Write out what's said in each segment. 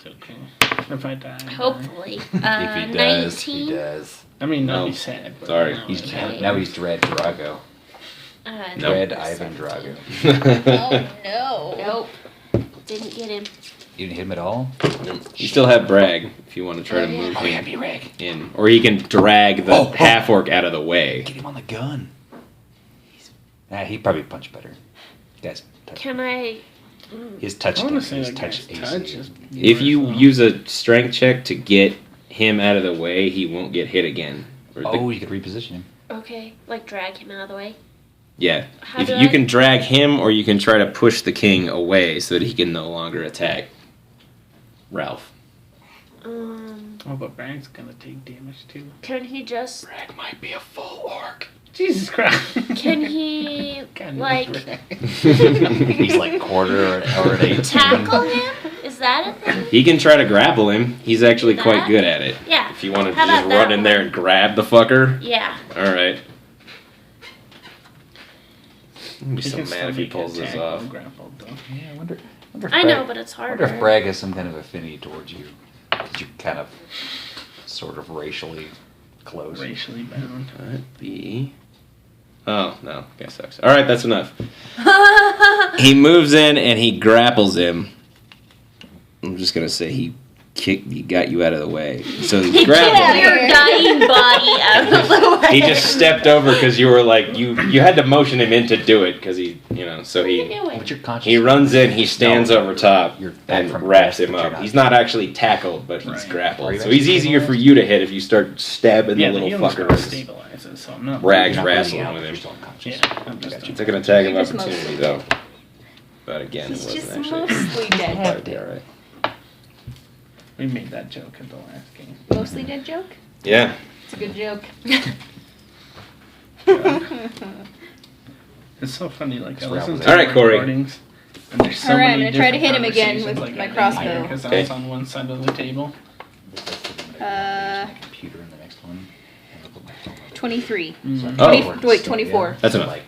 So cool. If I die. Hopefully. If he does, 19. he does. I mean, No. that'd be sad. But Sorry. Now he's Dread Drago. Dread Nope. Ivan Drago. Oh no. Nope. Didn't get him. You didn't hit him at all? You still have Bragg if you want to try to move Oh, yeah, him be Rag. in. Or he can drag the Oh, oh. half-orc out of the way. Get him on the gun. He'd probably punch better. Guys, touch. Can I? His touch. I want to say his that touch guy's AC. touch is If you universal. use a strength check to get him out of the way, he won't get hit again. Or the- Oh, you could reposition him. Okay, like drag him out of the way. yeah. How If do you I- can drag him, or you can try to push the king away so that he can no longer attack Ralph. Oh, but Bragg's gonna take damage too. Can he just? Bragg might be a full orc. Jesus Christ. Can he God, like Bragg. He's like quarter or an 18. tackle him? Is that a thing? He can try to grapple him. He's actually Do quite that? good at it. Yeah. If you want to How just about that run in there one? and grab the fucker. Yeah. Alright. I'm He so can mad still if he be pulls this tackled off. and grappled, though. Yeah, I wonder if I Bragg- know, but it's I harder. wonder if Bragg has some kind of affinity towards you. Because you're kind of, sort of racially close. Racially bound. That'd be... Oh, no. Guy sucks. Alright, that's enough. He moves in and he grapples him. I'm just gonna say he got you out of the way. So he Get grappled. your dying body out of the way. He just stepped over because you were like, you had to motion him in to do it because he, so What are you he... doing? But you're conscious. He runs in, he stands No, over top, you're back and from wraps death, him but you're up. not- He's not actually tackled, but he's Right. Are grappled. you So he's actually easier for stabilized? you to hit if you start stabbing Yeah, the the little healing spell fuckers. stabilizes, so I'm not. Rags You're not wrestling bleeding out, with you're him. still unconscious. Yeah, I'm just. It's like an attack of He's just opportunity, mostly- though. But again, He's it just wasn't actually. mostly dead. Might be alright. We made that joke at the last game. Mostly dead joke? Yeah. It's a good joke. It's so funny, like I Let's listen wrap to it up. Alright, Corey. recordings, and there's so Alright, I'm many gonna try to hit different him again conversations, with like, my I didn't crossbow. hear 'cause I Okay. was on one side of the table. Uh, Computer in the next one. And I'll put my phone up. 23. Mm. Oh. 20 wait, 24. That's So, enough. like,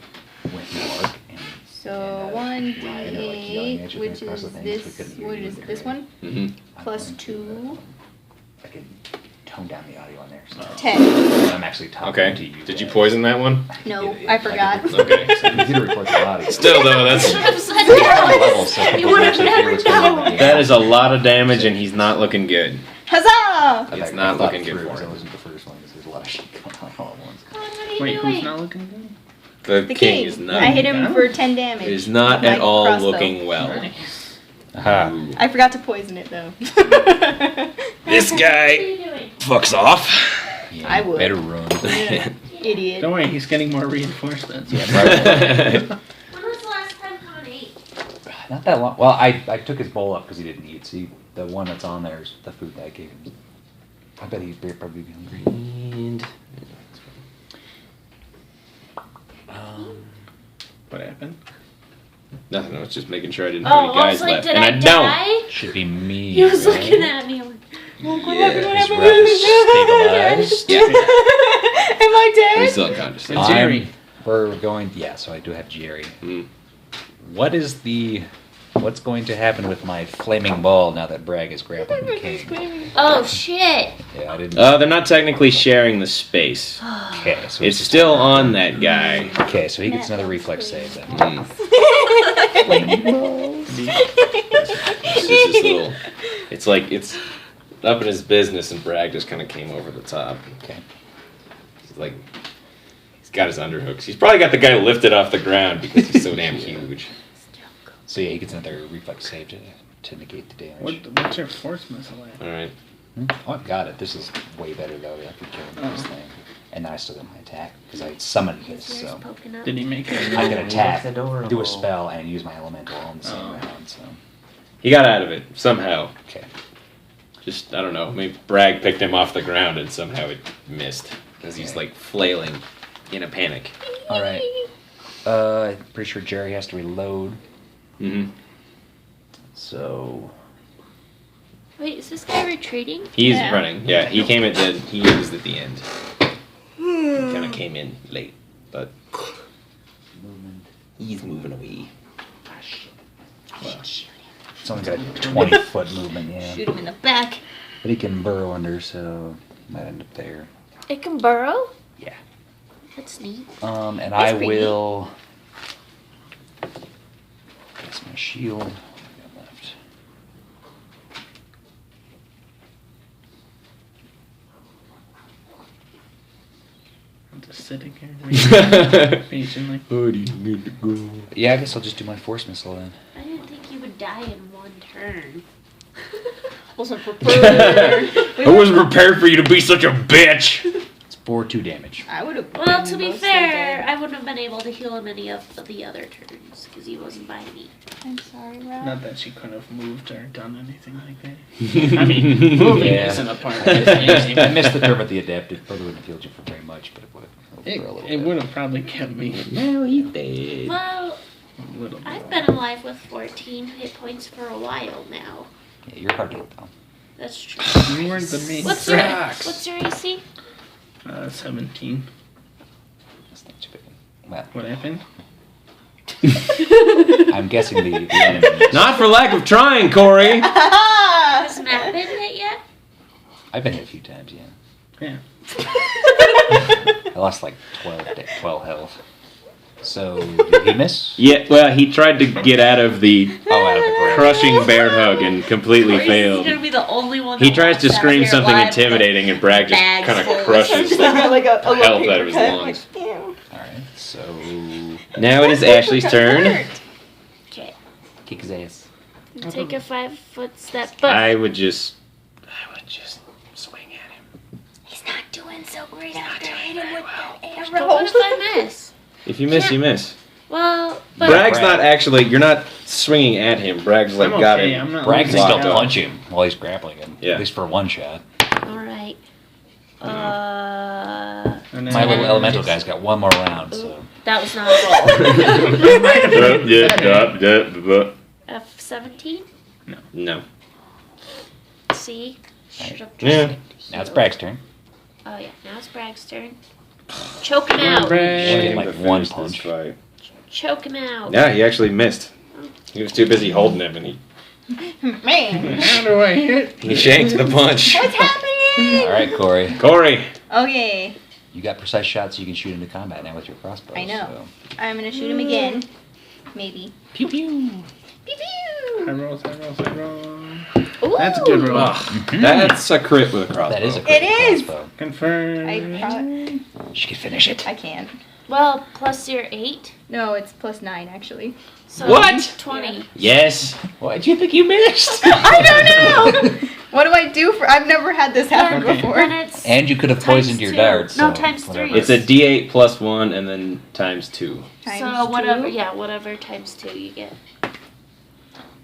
went dark and So I know, like, yelling 1d8, at you which across is the things, we this, couldn't hear what you is in it, this the one? Mm-hmm. I'm Plus going to, 2. I can tone down the audio on there. So 10. I'm actually talking Okay. to you. Did you poison that one? No, I forgot. Okay. So the computer records the audio. Still, though, that's Level, so You people would have actually hear never what's going on. known. that is a lot of damage, and he's not looking good. Huzzah! It's I not thought looking good through for as I him. listened to the first one because there's a lot of shit going on all at once. What are you Wait, doing? who's not looking good? The, The king, king. is not. I hit him Yeah. for 10 damage. Is not with at my all crossbow. looking well. Nice. Aha. Ooh. I forgot to poison it though. This What are guy you doing? fucks off. Yeah, I would. Better run. Idiot. Don't worry, he's getting more reinforcements. Yeah, probably. When was the last time Con ate? Not that long. Well, I took his bowl up because he didn't eat. See, the one that's on there is the food that I gave him. I bet he'd probably be hungry. And What happened? nothing. I was just making sure I didn't have Oh, any I was guys like, left, did and I I don't. die? Should be me. He was right? looking at me. I'm like, His breath is stabilized. Yeah. Am I He's dead? still unconscious. It's Jerry. We're going. Yeah, so I do have Jerry. Mm. What's going to happen with my flaming ball now that Bragg is grappling the king? oh shit. Yeah, I didn't. They're not technically sharing the space. Okay, so It's still on that guy. Okay, so he gets another reflex save then. Mm. It's just this little. It's like it's up in his business, and Bragg just kind of came over the top. Okay. He's like, he's got his underhooks. He's probably got the guy lifted off the ground because he's so damn huge. So yeah, he gets another reflex save to negate the damage. What's your force missile at? All right. Oh, I've got it. This is way better though. I could kill him with this Oh. thing, and now I still got my attack because I summoned this. Yours So poking up. Did he make it? I can attack, the door do a hole. spell, and use my elemental all in the same Oh. round. So He got out of it somehow. okay. Just I don't know. Maybe Bragg picked him off the ground and somehow it missed because he's like flailing in a panic. All right. I'm pretty sure Jerry has to reload. Mm-hmm. So Wait, is this guy retreating? He's Yeah. running. Yeah, he came at the. He was at the end. He kind of came in late, but movement. he's moving away. Ah, shit. Well, It's only got 20-foot movement, yeah. Shoot him in the back. But he can burrow under, so he might end up there. It can burrow? Yeah. That's neat. And That's I pretty will. Guess my shield. What do I got left? I'm just sitting here waiting patiently. Yeah, I guess I'll just do my force missile then. I didn't think you would die in one turn. Wasn't prepared. I wasn't prepared for you to be such a bitch. It's 4-2 damage. I would have. Well, to be fair, I wouldn't have been able to heal him any of the other turns because he wasn't by me. I'm sorry, Ralph. Not that she could have moved or done anything like that. I mean, moving Yeah. isn't a part of this I game. missed the turn with the adapted. Probably wouldn't have healed you for very much, but it would. For a little It bit. would have probably kept me Now he dead. Well, a little bit. I've been alive with 14 hit points for a while now. Yeah, you're hard to hit though. That's true. You weren't the main What's your cracks. What's your AC? 17. That's not too big. Well, What happened? I'm guessing the enemy. Not for lack of trying, Corey. Has Matt been hit yet? I've been hit a few times, yeah. Yeah. I lost like 12 health. So, did he miss? Yeah, well, he tried to get out of the Oh, out of the grave. crushing bear hug and completely He's failed. gonna be the only one. He that tries walks to out scream here something alive. intimidating, and Bragg just Bags kind full. of crushes I've got like a little hell out paper of his cut. lungs. Like, ew. Alright, so. Now it is Ashley's turn. Okay. Kick his ass. You take a 5-foot step, but I would just swing at him. he's not doing so great after hitting him with that arrow. But What if I miss? If you miss, you miss. Well, but Bragg's Bragg. not actually. You're not swinging at him. Bragg's like I'm got okay. him. I'm not Bragg can losing still locked out. up. punch him while he's grappling him. Yeah. At least for one shot. all right. And then- My little elemental guy's got one more round, so. That was not a roll. F17. No. C. Should have Yeah. just. Now it's Bragg's turn. Oh yeah. Now it's Bragg's turn. Choke him out. Bragg. Like one punch. Choke him out. Yeah, he actually missed. He was too busy holding him, and Man. How do I hit? he shanked the punch. What's happening? Alright, Corey. Corey. Okay. You got precise shots, so you can shoot into combat now with your crossbow. I know. So. I'm gonna shoot him again. Maybe. Pew pew. Pew I pew. roll. Ooh. That's a good roll. Ugh, that's a crit with a crossbow. That is a It crit is! crossbow. Confirm. She can finish it. I can't. Well, plus your 8. No, it's +9 actually. So What? 20. Yes. Why do you think you missed? I don't know. What do I do for? I've never had this happen Okay. before. Then it's And you could have poisoned Times your two. darts. No, so times whatever. three. It's a D8 plus 1 and then times 2. Times so whatever. 2. Yeah, whatever times 2 you get.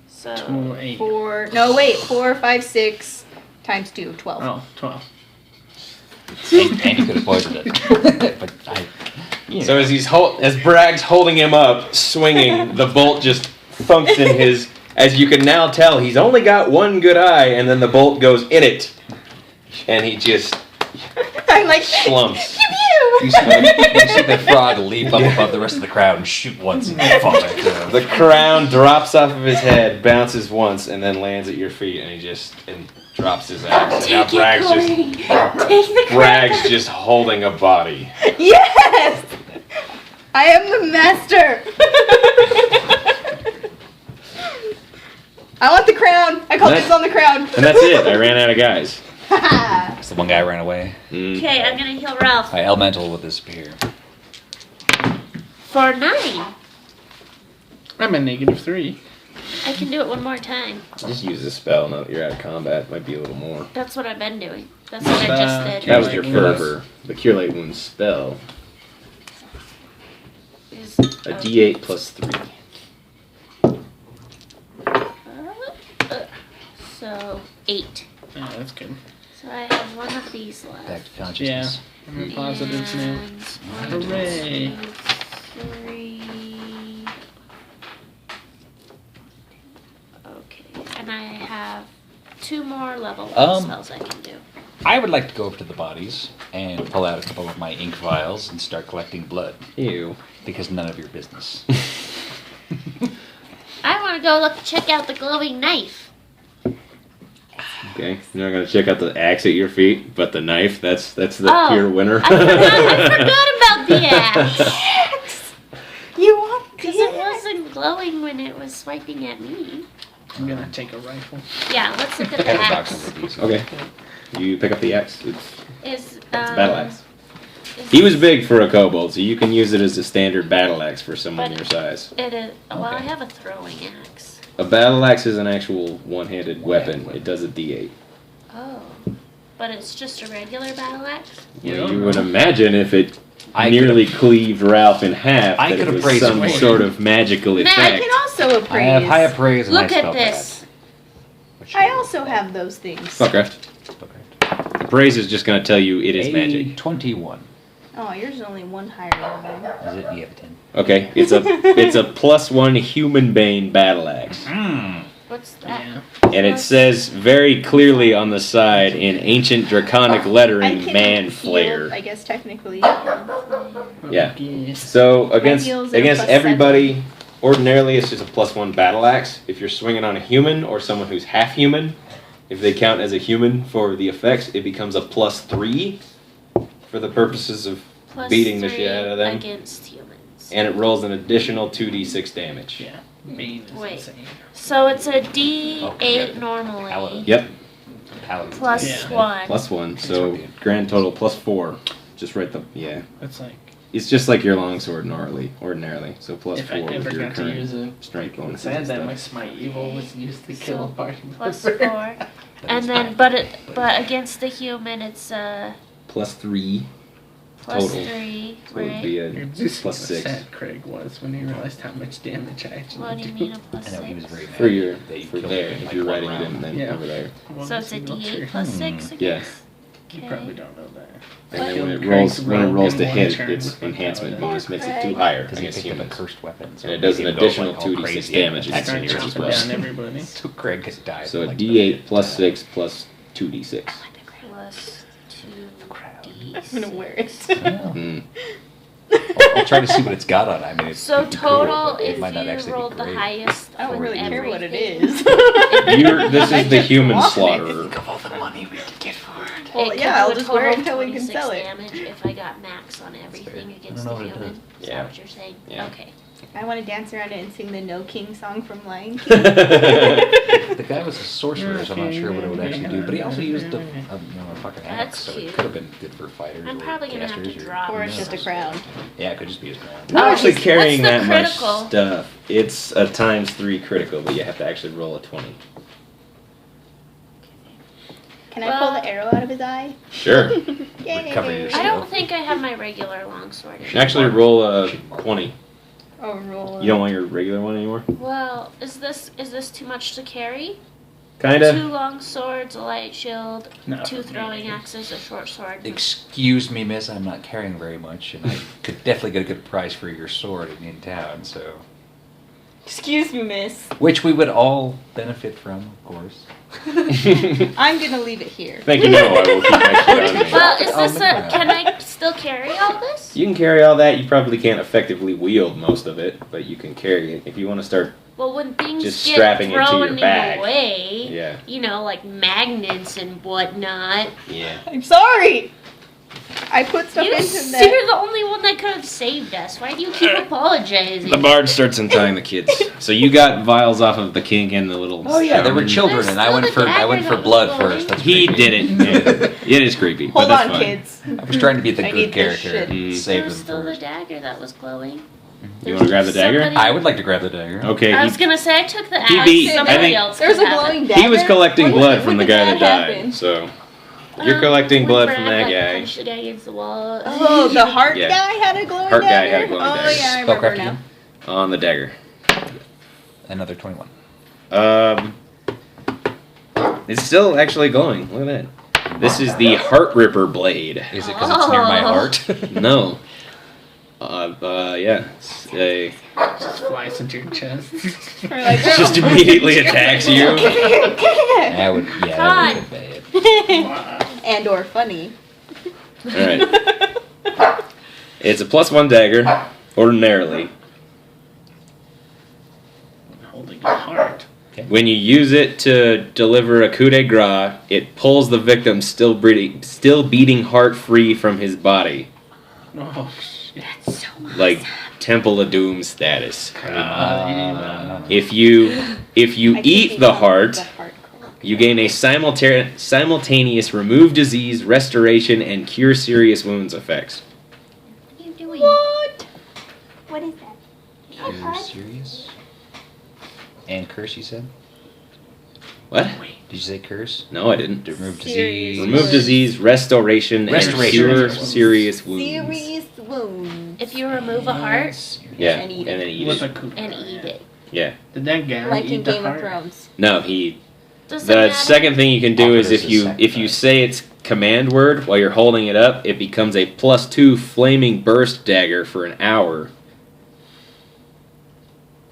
So 2, 8. 4. No, wait. 4, 5, 6 times 2. 12. Oh, 12. And you could have poisoned it. But I. You So know. as Bragg's holding him up, swinging, the bolt just thunks in his. As you can now tell, he's only got one good eye, and then the bolt goes in it, and he just I'm like slumps. Pew pew. You see the frog leap up above the rest of the crowd and shoot once and then fall back down. The crown drops off of his head, bounces once, and then lands at your feet, and he just drops his axe. And now take it, Corey. Take the Bragg's crown. just holding a body. Yes. I am the master. I want the crown. I call That's- this on the crown. And that's it. I ran out of guys. Because the one guy ran away. Mm. Okay, I'm gonna heal Ralph My elemental will disappear. for 9. I'm at -3. I can do it one more time. Just use a spell now that you're out of combat. Might be a little more. That's what I've been doing. That's what I just did. That was your Cure Light fervor. The Cure Light Wounds spell. Is, A D8 plus 3. So 8. Yeah, that's good. So I have one of these left. Back to consciousness. I'm in positives now. And one, Hooray. 2, 3. Okay, and I have 2 more level 1 spells I can do. I would like to go over to the bodies and pull out a couple of my ink vials and start collecting blood. Ew. Because none of your business. I want to go check out the glowing knife. Okay, you're not gonna check out the axe at your feet, but the knife—that's the Oh, pure winner. I forgot about the axe. You want Because it wasn't glowing when it was swiping at me. I'm gonna take a rifle. Yeah, let's look at I the have a axe. box of these. Okay, you pick up the axe. It's It's a battle axe. is- He was big for a kobold, so you can use it as a standard battle axe for someone But- your size. It is. Well, I Okay. have a throwing axe. A battle axe is an actual one-handed weapon. It does a D8. Oh, but it's just a regular battle axe. Yeah, you would imagine if it I nearly cleaved Ralph in half, I that it could was appraise some it. sort of magical Man, I effect. can also I have high appraise. appraise and Look high at spell this. I also have those things. Spellcraft. Okay. Appraise is just going to tell you it is magic. 21. Oh, yours is only one higher than mine. Is it? You have a 10. Okay, it's a +1 human bane battle axe. What's that? Yeah. And it says very clearly on the side in ancient draconic I lettering, can man heal, flayer. I guess technically. Yeah. Yes. So against heals are against +7. everybody, ordinarily it's just a +1 battle axe. If you're swinging on a human or someone who's half human, if they count as a human for the effects, it becomes a +3 for the purposes of Plus beating the 3 shit out of them. against humans. And it rolls an additional 2d6 damage. Yeah. Bane is Wait. insane. So it's a D8 Okay. normally. Paladin. Yep, Paladin. Plus Yeah. 1. +1. So grand total +4. Just right the yeah. That's like It's just like your longsword ordinarily. So +4 if I with ever your got to current use a strength bonuses sad and that my stuff. smite evil was used to kill So, a party Plus member. 4. And then, but against the human, it's +3 plus total. 3, So it would right? be You're a just how +6 sad Craig was when he realized how much damage I actually What do you do. mean a plus I know he was 6? very mad for your that you for killed there. him in, If like, you're one writing it round. in, then Yeah. over there. One So it's a single D8 turn. plus 6 Yeah. against. You Okay. probably don't know that. And I then killed when it Craig's rolls rogue to in one hit, turn its with my enhancement paladin. bonus makes it Craig. 2 higher Because he against picked up a humans. cursed weapon. So And it does an made him go, additional like, all 2d6 crazy. damage That's I against started yours as chopping well. down everybody. So Craig has died. So a like, D8 +6 plus 2d6. Plus 2d6. I'm gonna wear it. Well, Mm. I'll try to see what it's got on. I mean, it's So it'd be cool, total, but it if might not you actually be rolled the great. highest, I don't with really care what it everything, is. This I is the just human want it. slaughterer. Think of all the money we could get for it. Well, it yeah, could I'll do a just wear it total until we can 26 sell it. damage if I got max on everything fair. against I don't the know what it human. Is Yeah. that what you're saying? Yeah. Okay. I want to dance around it and sing the No King song from Lion King. The guy was a sorcerer, so I'm not sure what it would actually do. But he also used a fucking axe, That's so it cute. could have been good for fighters. I'm or probably gonna have to casters drop Or who it's just a knows. crown. Yeah, it could just be his crown. Not Oh, actually what's carrying the that critical? much stuff. It's a ×3 critical, but you have to actually roll a 20. Can I pull the arrow out of his eye? Sure. Yay. Recover your I don't think I have my regular longsword. Actually, roll a 20. Oh, roll. You don't want your regular one anymore? Well, is this too much to carry? Kinda. 2 long swords, a light shield, No, 2 for me, throwing maybe. axes, a short sword. Excuse me, miss, I'm not carrying very much, and I could definitely get a good price for your sword in town, so. Excuse me, miss. Which we would all benefit from, of course. I'm gonna leave it here. Thank you, no, I will keep my shit on me. Well, is Oh, this maybe not. can I still carry all this? You can carry all that. You probably can't effectively wield most of it, but you can carry it. If you want to start, Well, when things Just get strapping it to thrown your bag. away, yeah, you know, like magnets and whatnot. yeah. I'm sorry. I put stuff You're into that. the only one that could have saved us. Why do you keep apologizing? The bard starts untying the kids. So you got vials off of the king and the little. Oh yeah, there were shaman. children, and I went for blood first. That's He creepy. did it. Yeah. It is creepy. Hold but that's on, fine. kids. I was trying to be the I good need this character shit. and Mm. save There was them still the first. dagger that was glowing. You want to grab the dagger? Somebody- I would like to grab the dagger. Okay. I he- was gonna say I took the He axe. beat- Somebody I think- else There's could a have it. glowing dagger. He was collecting When- blood from when the did guy that died. happen? So you're collecting blood from that guy. Punched the guy against the wall. Oh, the heart Yeah. guy had a glowing Heart guy dagger? had a glowing oh, dagger. yeah, I remember Spellcraft now. again? On the dagger. Another 21. It's still actually glowing. Look at that. This is the Heart Ripper blade. Is it because it's near my Oh. heart? No. Yeah. It's a, Just flies into your chest. We're like, just immediately attacks you. That would, yeah, that would be bad. and or funny. All right. It's a +1 dagger, ordinarily. holding a heart. When you use it to deliver a coup de grace, it pulls the victim's still beating heart free from his body. Oh, shit. That's so awesome. Like Temple of Doom status. If Uh, you I eat think the they heart, call it the heart core. you gain a simultaneous remove disease, restoration, and cure serious wounds effects. What are you doing? What? What is that? Are you serious? And curse, you said? What? Did you say curse? No, I didn't. Remove Serious. disease. Remove disease, restoration, and cure serious wounds. Serious wounds. If you remove a heart Yeah, And eat and it. then eat with a it. coup. and eat it, Yeah. Did that guy Like eat in the Game heart? of Thrones. No, he. does it The matter? second thing you can do is Offers if a you sacrifice. say its command word while you're holding it up, it becomes a +2 flaming burst dagger for an hour.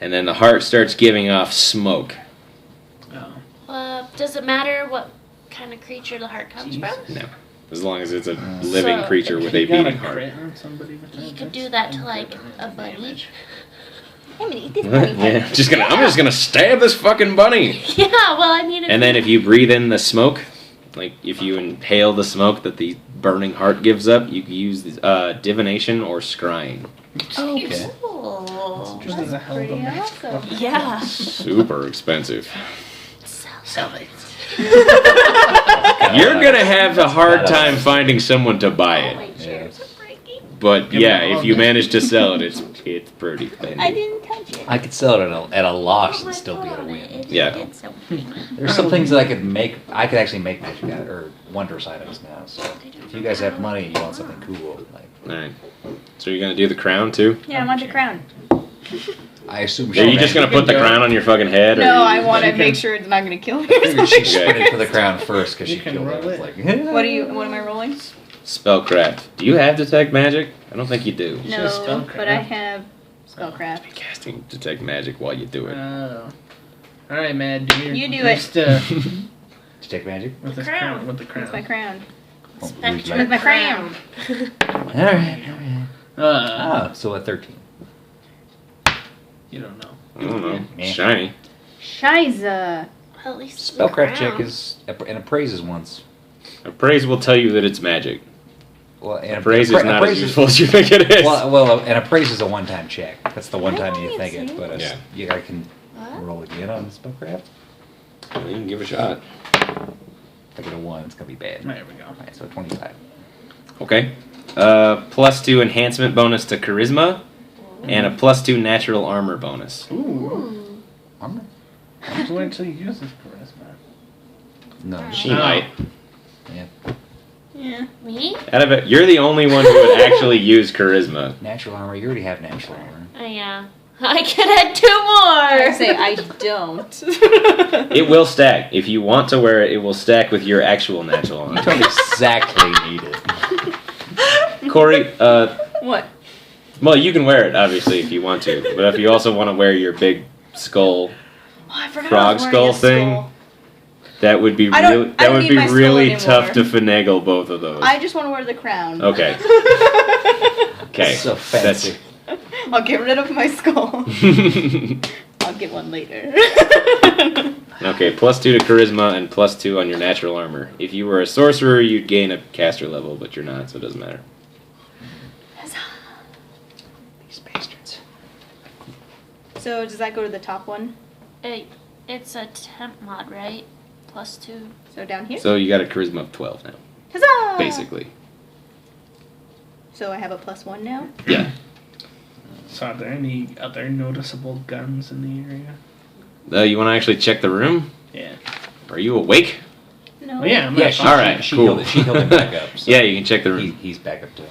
And then the heart starts giving off smoke. Oh. Does it matter what kind of creature the heart comes from? No. As long as it's a living So, creature with a You got beating heart. crit on somebody with You that? could do That's that to like a incredible bunny. damage. I'm gonna eat this bunny Yeah, heart. I'm just gonna stab this fucking bunny. Yeah, well, I mean, And then if you breathe in the smoke, like if you inhale the smoke that the burning heart gives up, you can use divination or scrying. Okay. Cool. Just as a hell of a Pretty match. awesome. Yeah. Super expensive. Sell it. You're gonna have a hard time finding someone to buy Oh, it. my chairs are breaking. But Give yeah, it all if you back. manage to sell it, it's pretty I spendy. didn't touch it. I could sell it at a loss Oh and my still be able to God, win. it Yeah. did something. There's some things that I could make. I could actually make magic out or wondrous items now. So if you guys have money and you want something cool, like Alright. So you're gonna do the crown too? Yeah, I want the crown. I assume. Are you just gonna put the crown on your fucking head? Or No, you- I want to You make can- sure it's not gonna kill me. I figured she Okay. sprinted for the crown first because You she can killed roll her. it. Like, What am I rolling? Spellcraft. Do you have detect magic? I don't think you do. You should have No, spellcraft. but I have spellcraft. Casting detect magic while you do it. Oh. Alright, man. Do your You do next, Detect magic. with this Crown. crown. With the crown. That's my crown. Spectre With my crown. All right. Oh, so a 13. You don't know. I don't know. Yeah. Shiny. Shiza. At least Spellcraft crown. check is and appraises once. Appraise will tell you that it's magic. Well, and Appraise is not as appraise useful as you think it is. Well, and appraise is a one-time check. That's the one time you think it, but Yeah. I can What? roll again on spellcraft. You can give it a shot. If I get a 1, it's gonna be bad. There we go. All right, so 25. Okay. +2 enhancement bonus to charisma, and a +2 natural armor bonus. Ooh. Ooh. Armor? Just wait until you use this charisma. No. She No. might. Yeah. Yeah. Me? Out of it, you're the only one who would actually use charisma. Natural armor. You already have natural armor. Oh, yeah. I can add 2 I more. say I don't. It will stack. If you want to wear it, it will stack with your actual natural You armor. don't exactly need it. Corey, What? well, you can wear it, obviously, if you want to. But if you also want to wear your big skull, Oh, I forgot Frog I was wearing skull a thing? skull. that would be I don't- really I don't need my skull really anymore. tough to finagle both of those. I just want to wear the crown. Okay. Okay. So fancy. I'll get rid of my skull. I'll get one later. Okay, +2 to charisma and +2 on your natural armor. If you were a sorcerer, you'd gain a caster level, but you're not, so it doesn't matter. These bastards. So does that go to the top one? It's a temp mod, right? +2. So down here? So you got a charisma of 12 now, Huzzah! basically. So I have a +1 now? Yeah. So are there any other noticeable guns in the area? You want to actually check the room? Yeah. Are you awake? No. Well, yeah, I'm Yeah, not she, All right, she, cool. healed, she healed him back up. So Yeah, you can check the room. he's back up to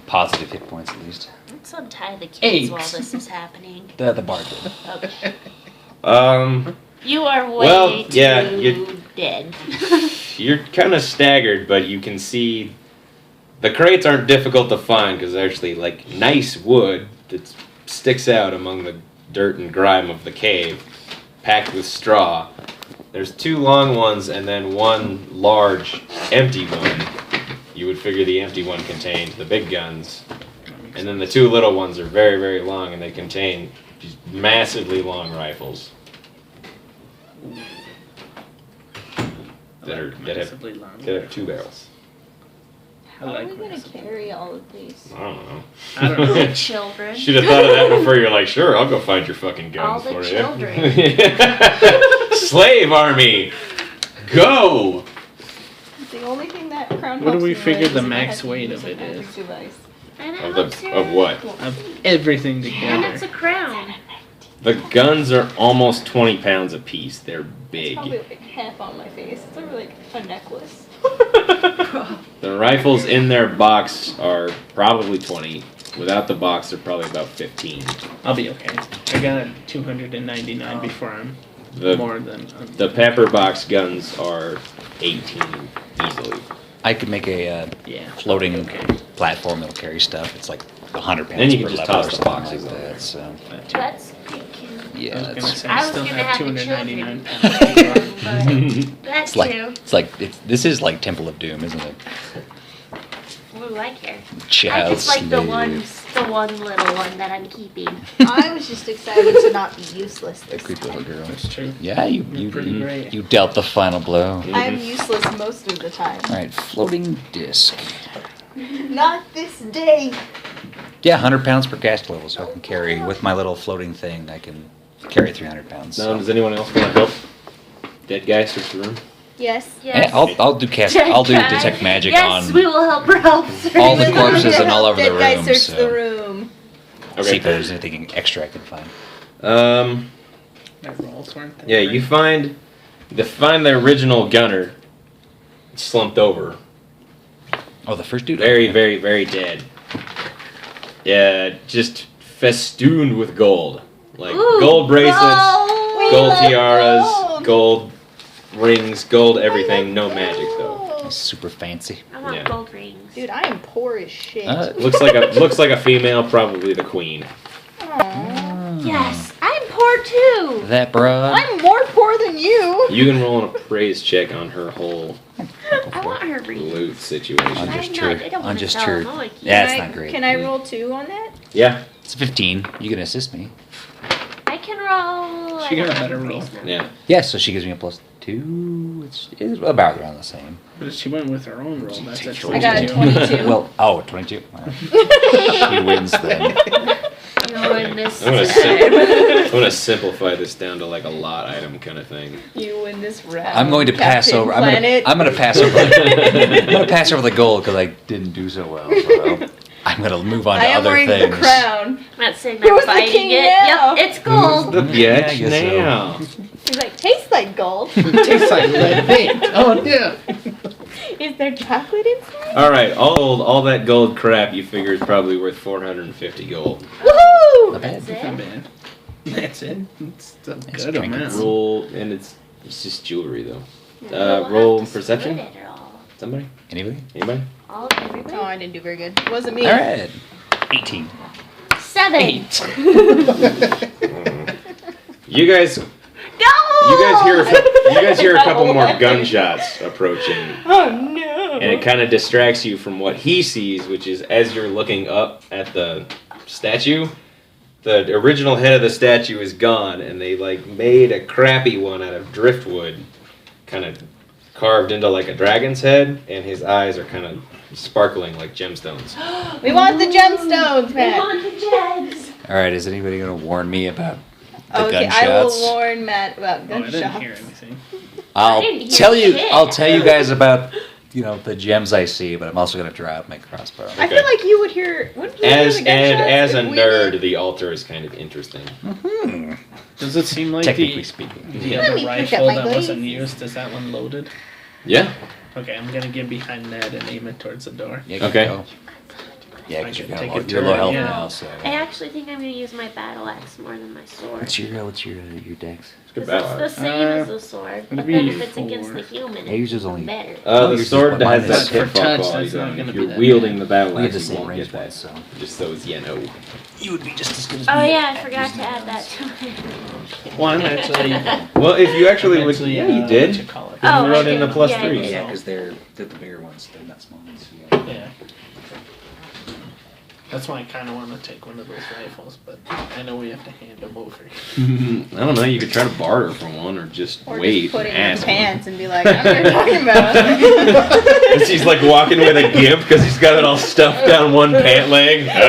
positive hit points at least. Let's untie the kids 8. while this is happening. The bard did. Okay. You are way Well, too yeah, you- dead. You're kind of staggered, but you can see the crates aren't difficult to find because they're actually like nice wood that sticks out among the dirt and grime of the cave, packed with straw. There's 2 long ones and then 1 large empty one. You would figure the empty one contained the big guns, and then the 2 little ones are very, very long and they contain These massively long rifles that massively long. have 2 barrels. I How like are we gonna massively- carry all of these? I don't know. I don't know. Children. Should have thought of that before you're like, sure, I'll go find your fucking All guns the for children. you. Slave army, go! The only thing that Crown What do helps we me figure with the is if I max have to weight use of a it magic is? device. And it Of helps the her. of what? Of everything And it's together. a crown. The guns are almost 20 pounds apiece. They're It's big. probably like half on my face. It's like a necklace. The rifles in their box are probably 20. Without the box, they're probably about 15. I'll be okay. I got 299 before I'm The more than. the pepper box guns are 18 easily. I could make a Yeah. floating Okay. platform that'll carry stuff. It's like 100 pounds Then you per can just level toss or the something boxes like on there. that. So That's pretty cute. yeah, I was gonna it's, say I I was still gonna have have the 299 children. pounds. But that's it's like this is like Temple of Doom, isn't it? Ooh, I care. I Child just like the slave. one little one that I'm keeping. I was just excited to not be useless That this creepy little time. girl. That's true. Yeah, you You're pretty great. you dealt the final blow. I'm useless most of the time. All right, floating disc. Not this day. Yeah, 100 pounds per cast level, so I can carry with my little floating thing. I can carry 300 pounds. Now, So. does anyone else want to help? Dead guy search the room. Yes. Yes. I'll do I'll do detect magic yes, on we will help Ralph. all the Dead corpses and all over the guy room. search So the room. see if there's anything extra I can find. My rolls weren't that Yeah, great. you find the original gunner slumped over, Oh, the first dude. very, Okay. very, very dead. Yeah, just festooned with gold, like Ooh, gold bracelets, We gold love tiaras, gold. gold rings, gold everything. No magic though. He's super fancy. I want Yeah. gold rings. Dude, I am poor as shit. Looks like a female, probably the queen. Aw. Yes, I'm poor too. That broad. I'm more poor than you. You can roll an appraise check on her whole I want her rings. loot situation. Unjust I truth. don't wanna Unjust sell truth. them. I like Yeah, Can it's I- not great. Can I roll 2 on that? Yeah, It's 15. You can assist me. I can roll. She I got a don't better know roll. these now. yeah. Yeah, so she gives me a +2. It's about around the same. But if she went with her own roll, that's Take a I got a 22. 22. Well, 22. She wins then. You win this I'm gonna, time. I'm gonna simplify this down to like a lot item kind of thing. You win this round. I'm going to pass Captain over. Planet. I'm gonna pass over. I'm gonna pass over the gold because I didn't do so well. So I'm gonna move on I to am other wearing things. the crown. I'm not saying Who's I'm the fighting king it. now? Yep, it's gold. The Yeah, I bitch guess so. now. He's like, tastes like gold. Tastes like lead paint. Oh yeah. Is there chocolate inside? All right, all that gold crap you figure is probably worth 450 gold. Woohoo! Not bad. That's Not it. bad. That's it. It's a It's good trinkets. amount. Roll, and it's just jewelry though. We'll roll have to perception? split it all. Somebody? Anybody? Anybody? All of everybody. Oh, I didn't do very good. It wasn't me. All right. 18. 7. You guys, No! you guys hear a couple more gunshots approaching, Oh no! and it kind of distracts you from what he sees, which is as you're looking up at the statue. The original head of the statue is gone, and they like made a crappy one out of driftwood, kind of carved into like a dragon's head, and his eyes are kind of sparkling like gemstones. We want the gemstones, We man. want the gems. All right. Is anybody gonna warn me about the Okay, gunshots? I will warn Matt about Oh, I didn't gunshots. hear anything. I'll didn't hear tell you. shit. I'll tell you guys about the gems I see, but I'm also gonna draw out my crossbow. I feel like you would hear. Wouldn't you hear As the gunshots as a if we nerd, did? the altar is kind of interesting. Hmm. Does it seem like Technically the speaking. the Let other me pick up rifle my that wasn't glasses. used, is that one loaded? Yeah. Okay, I'm gonna get behind that and aim it towards the door. Yeah, Okay. go. Yeah, because I you're, can kinda take low, a you're low turn, health yeah. now, so. I actually think I'm going to use my battle axe more than my sword. What's your dex? It's good Because battle it's the axe. same as the sword. it'd But be then if it's 4. against the human, Yeah, yours is it's only- better. The Yours is sword what has mine that is. For pitfall touch, quality that's not going. gonna If be you're that wielding bad. the battle We have axe, the you same won't range get that. points, so. Just so you know. You would be just as good as Oh me yeah, I at forgot using to add that those. to it. Well, I'm actually. Well, if you actually would, actually, yeah, you what did. you call it. Oh, You wrote I in the did. plus Yeah, I threes. did. Yeah, because they're the bigger ones. They're not small ones. Yeah. That's why I kind of want to take one of those rifles, but I know we have to hand them over. I don't know. You could try to barter for one, or just Or wait just put it and in ask your him. pants and be like, I don't know what you're talking about. He's like walking with a gimp because he's got it all stuffed down one pant leg. I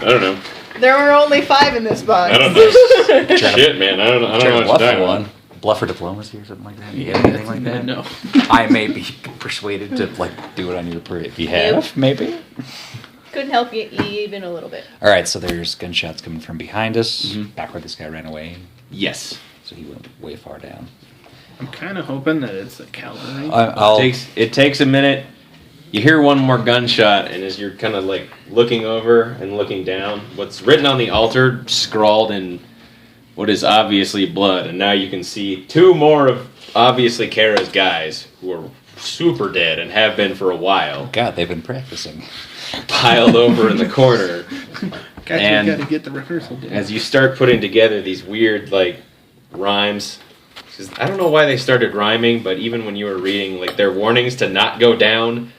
don't know. There were only 5 in this box. I don't know. Shit, man. I don't know what you're talking about. Bluff or diplomacy or something like that? You have anything like that? No. I may be persuaded to do it on your behalf, maybe. Couldn't help you even a little bit. All right, so there's gunshots coming from behind us, Mhm. back where this guy ran away. Yes. So he went way far down. I'm kind of hoping that it's the cavalry. It takes a minute. You hear one more gunshot, and as you're kind of like looking over and looking down, what's written on the altar scrawled in what is obviously blood, and now you can see 2 more of obviously Kara's guys who are super dead and have been for a while, God, they've been practicing. piled over in the corner. Guys, and- we gotta get the rehearsal done. As you start putting together these weird like rhymes, 'cause I don't know why they started rhyming, but even when you were reading like their warnings to not go down,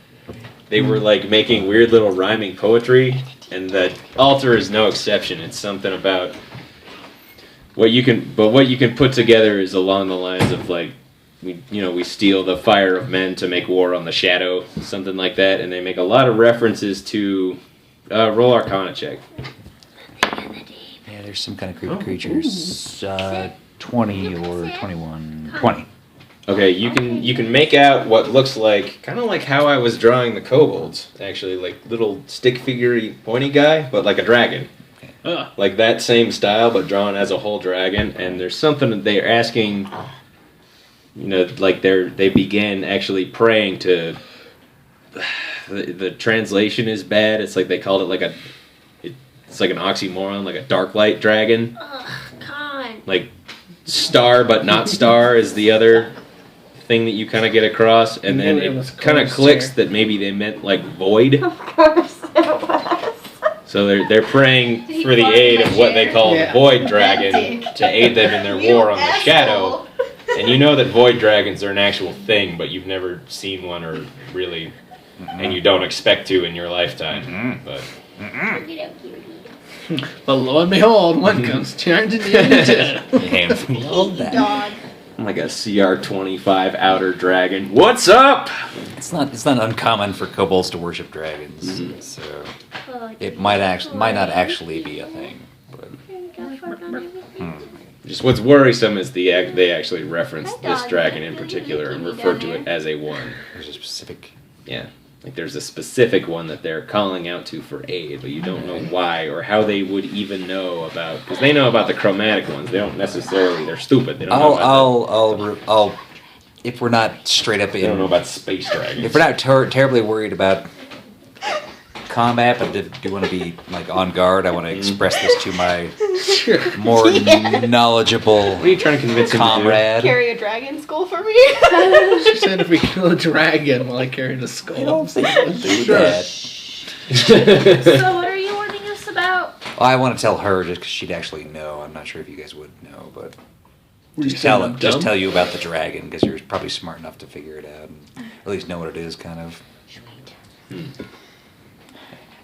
they were like making weird little rhyming poetry, and the altar is no exception. It's something about what you can put together is along the lines of like we steal the fire of men to make war on the shadow, something like that, and they make a lot of references to roll Arcana check. Yeah, there's some kind of creepy creatures. 20 or 21. 20. Okay, you can make out what looks like kind of like how I was drawing the kobolds, actually, like little stick figure pointy guy, but like a dragon. Ugh. Like that same style, but drawn as a whole dragon. And there's something that they're asking, like they begin actually praying to. The translation is bad. It's like they called it it's like an oxymoron, like a dark light dragon. Ugh, God. Like star but not star is the other thing that you kind of get across, and then Maybe it was it kind of close clicks there. that maybe they meant like void. Of course it was. So they're praying Did he for the fall in aid my of what they chair? call Yeah. the void dragon to aid them in their war on the shadow. And you know that void dragons are an actual thing, but you've never seen one or really, and you don't expect to in your lifetime. But But lo and behold, one comes charging into Handful of that. Dog. like a CR-25 outer dragon. What's up? It's not uncommon for kobolds to worship dragons, so it might not actually be a thing. But Just what's worrisome is they actually reference this dragon in particular and refer to it as a one. there's a specific. Yeah. Like there's a specific one that they're calling out to for aid, but you don't know why or how they would even know about, because they know about the chromatic ones. They don't necessarily. They're stupid. They don't know about I'll. If we're not straight up they don't know in, about space dragons. if we're not terribly worried about combat, but do want to be like on guard, I want to express this to my more knowledgeable What are you trying to convince him to comrade. Carry a dragon skull for me? She said if we kill a dragon while I carry the skull. I don't think I'll do that. So what are you warning us about? Well, I want to tell her just because she'd actually know. I'm not sure if you guys would know, but Were you just saying tell I'm just dumb? tell you about the dragon because you're probably smart enough to figure it out, and at least know what it is, kind of.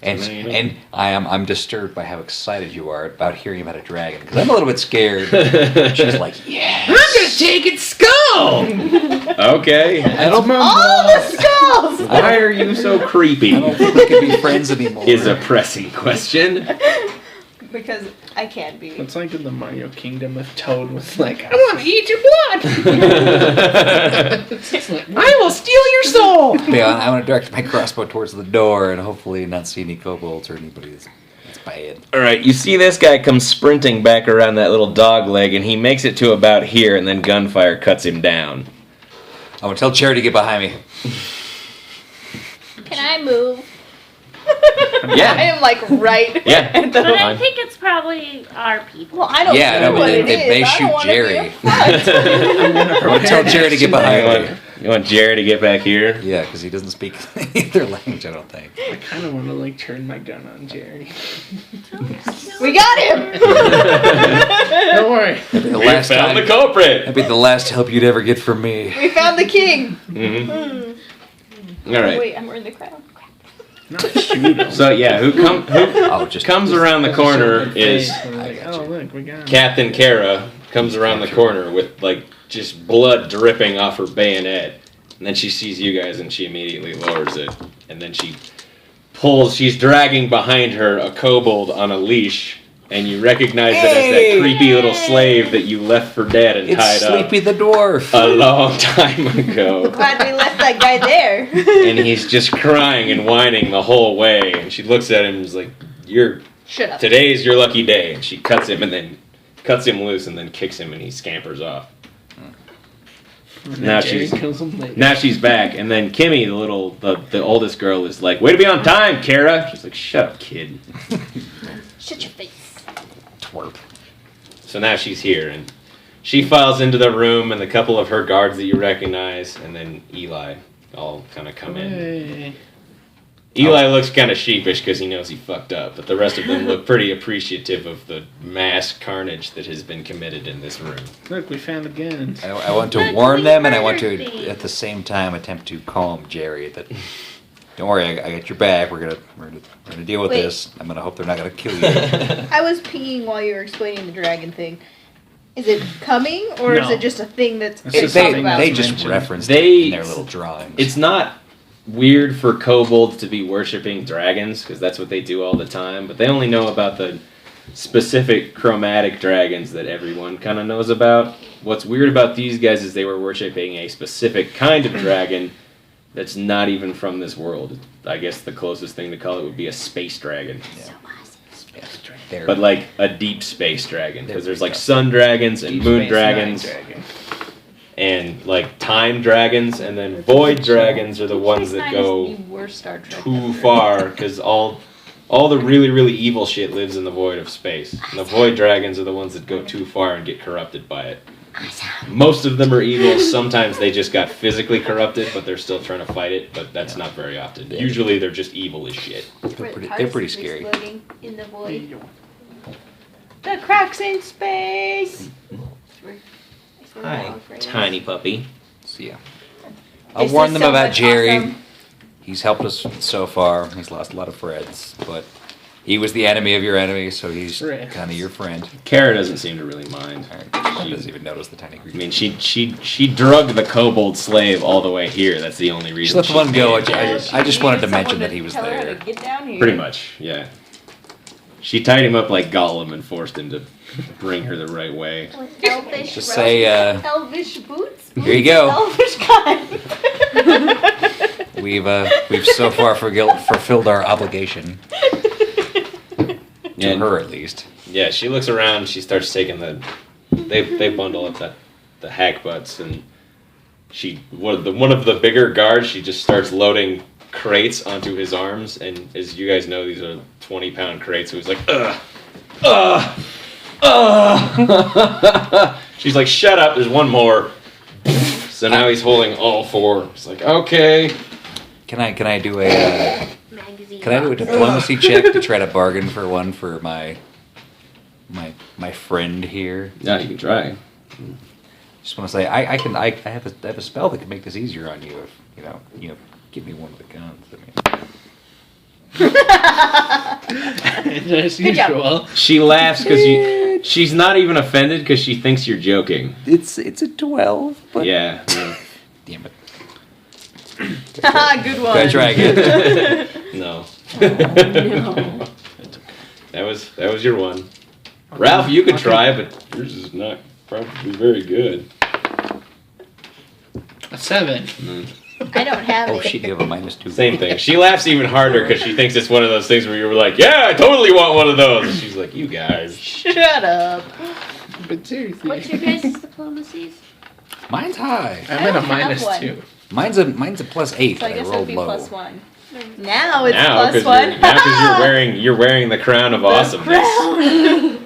And So now you know. and I'm disturbed by how excited you are about hearing about a dragon because I'm a little bit scared. She's like, yeah, I'm gonna take its skull! Okay. I don't All the skulls! Why are you so creepy? I don't think we can be friends anymore. Is a pressing question. Because I can't be. It's like in the Mario Kingdom if Toad was like, I want to eat your blood! It's just like, I will steal your soul! Yeah, I want to direct my crossbow towards the door and hopefully not see any kobolds or anybody that's bad. All right, you see this guy come sprinting back around that little dog leg, and he makes it to about here, and then gunfire cuts him down. I'm gonna tell Charity to get behind me. Can I move? Yeah. I am like right Yeah. at the But I Fine. think it's probably our people. Well, I don't Yeah, know no, but what they- it they is. may I shoot don't wanna be Jerry. a front. I'm gonna tell Jared to get behind me. You want Jared to get back here? Yeah, because he doesn't speak either language, I don't think. I kind of want to like turn my gun on Jerry. We got him! Don't worry. That'd be the We last found time. the culprit! That'd be the last help you'd ever get from me. We found the king! Mm-hmm. Hmm. All right. Wait, I'm wearing the crown. Not shoot him. So yeah, who Just comes around the corner is Like, oh, look, we got him. Captain Kara. Comes around the corner with like just blood dripping off her bayonet, and then she sees you guys and she immediately lowers it, and then she's dragging behind her a kobold on a leash, and you recognize it as that creepy little slave that you left for dead and tied It's Sleepy up the dwarf. a long time ago. Glad we left that guy there. And he's just crying and whining the whole way, and she looks at him and is like, Shut up. today's your lucky day, and she cuts him loose and then kicks him and he scampers off. And Now then Jerry she's- kills him later. Now she's back, and then Kimmy, the oldest girl, is like, "Way to be on time, Kara." She's like, "Shut up, kid." Shut your face. Twerp. So now she's here, and she files into the room, and the couple of her guards that you recognize, and then Eli all kind of come in. Hey. Eli looks kind of sheepish because he knows he fucked up, but the rest of them look pretty appreciative of the mass carnage that has been committed in this room. Look, we found the guns. I want to Look, warn we them, and I want murdered to, me. at the same time, attempt to calm Jerry. That don't worry, I got your back. We're gonna deal with Wait. this. I'm gonna hope they're not gonna kill you. I was peeing while you were explaining the dragon thing. Is it coming, or is No. it just a thing that's It's They, just talked something about? they that's just mentioned. referenced They- it in their little drawings. It's not weird for kobolds to be worshipping dragons because that's what they do all the time, but they only know about the specific chromatic dragons that everyone kind of knows about. What's weird about these guys is they were worshipping a specific kind of dragon that's not even from this world. I guess the closest thing to call it would be a space dragon. They're- But like a deep space dragon, because there's like Deep sun dragons and Deep moon Space dragons Nine dragon. and like time dragons, and then void dragons are the ones that go The worst Star Trek too ever. far because all the really evil shit lives in the void of space. And the void dragons are the ones that go too far and get corrupted by it. Most of them are evil. Sometimes they just got physically corrupted, but they're still trying to fight it. But that's not very often. Yeah. Usually they're just evil as shit. they're pretty scary. Exploding in the void. The cracks in space. Hi, tiny puppy. So yeah, I'll This warn is them so about much Jerry. awesome. He's helped us so far. He's lost a lot of friends, but he was the enemy of your enemy, so he's Friends. kind of your friend. Kara doesn't seem to really mind. He doesn't even notice the tiny I creature. mean, she drug the kobold slave all the way here. That's the only reason. Just let the one go. made it. I just wanted to Needed mention someone that to he was tell her how there. to Get down here. Pretty much, yeah. She tied him up like Gollum and forced him to bring her the right way. With elvish Just say, elvish boots. Here you go. Elvish kind. We've so far fulfilled our obligation to And- her, at least. Yeah, she looks around. She starts taking they bundle up the hack butts, and one of the bigger guards. She just starts loading crates onto his arms, and as you guys know, these are 20-pound crates. So he's like, She's like, shut up. There's one more. So now he's holding all four. He's like, okay. Can I do a Magazine. can I do a diplomacy check to try to bargain for one for my friend here? Yeah, you can try. Just want to say I have a spell that can make this easier on you if give me one of the guns. As Good job. usual. She laughs because she's not even offended because she thinks you're joking. It's a 12, but Yeah. damn it. Good one. Gotta try again. No. No. That was your one. Ralph, you could try, but yours is not probably very good. A 7. I don't have Oh it. shit, you have a -2. Same thing. She laughs even harder because she thinks it's one of those things where you were like, "Yeah, I totally want one of those." And she's like, "You guys." Shut up. But seriously. What's your guys' diplomacies? Mine's high. I'm at a I don't have one. -2. Mine's a +8, So I but I guess it would rolled be low. +1. Now it's Now, because +1. you're wearing the crown of awesomeness. Crown.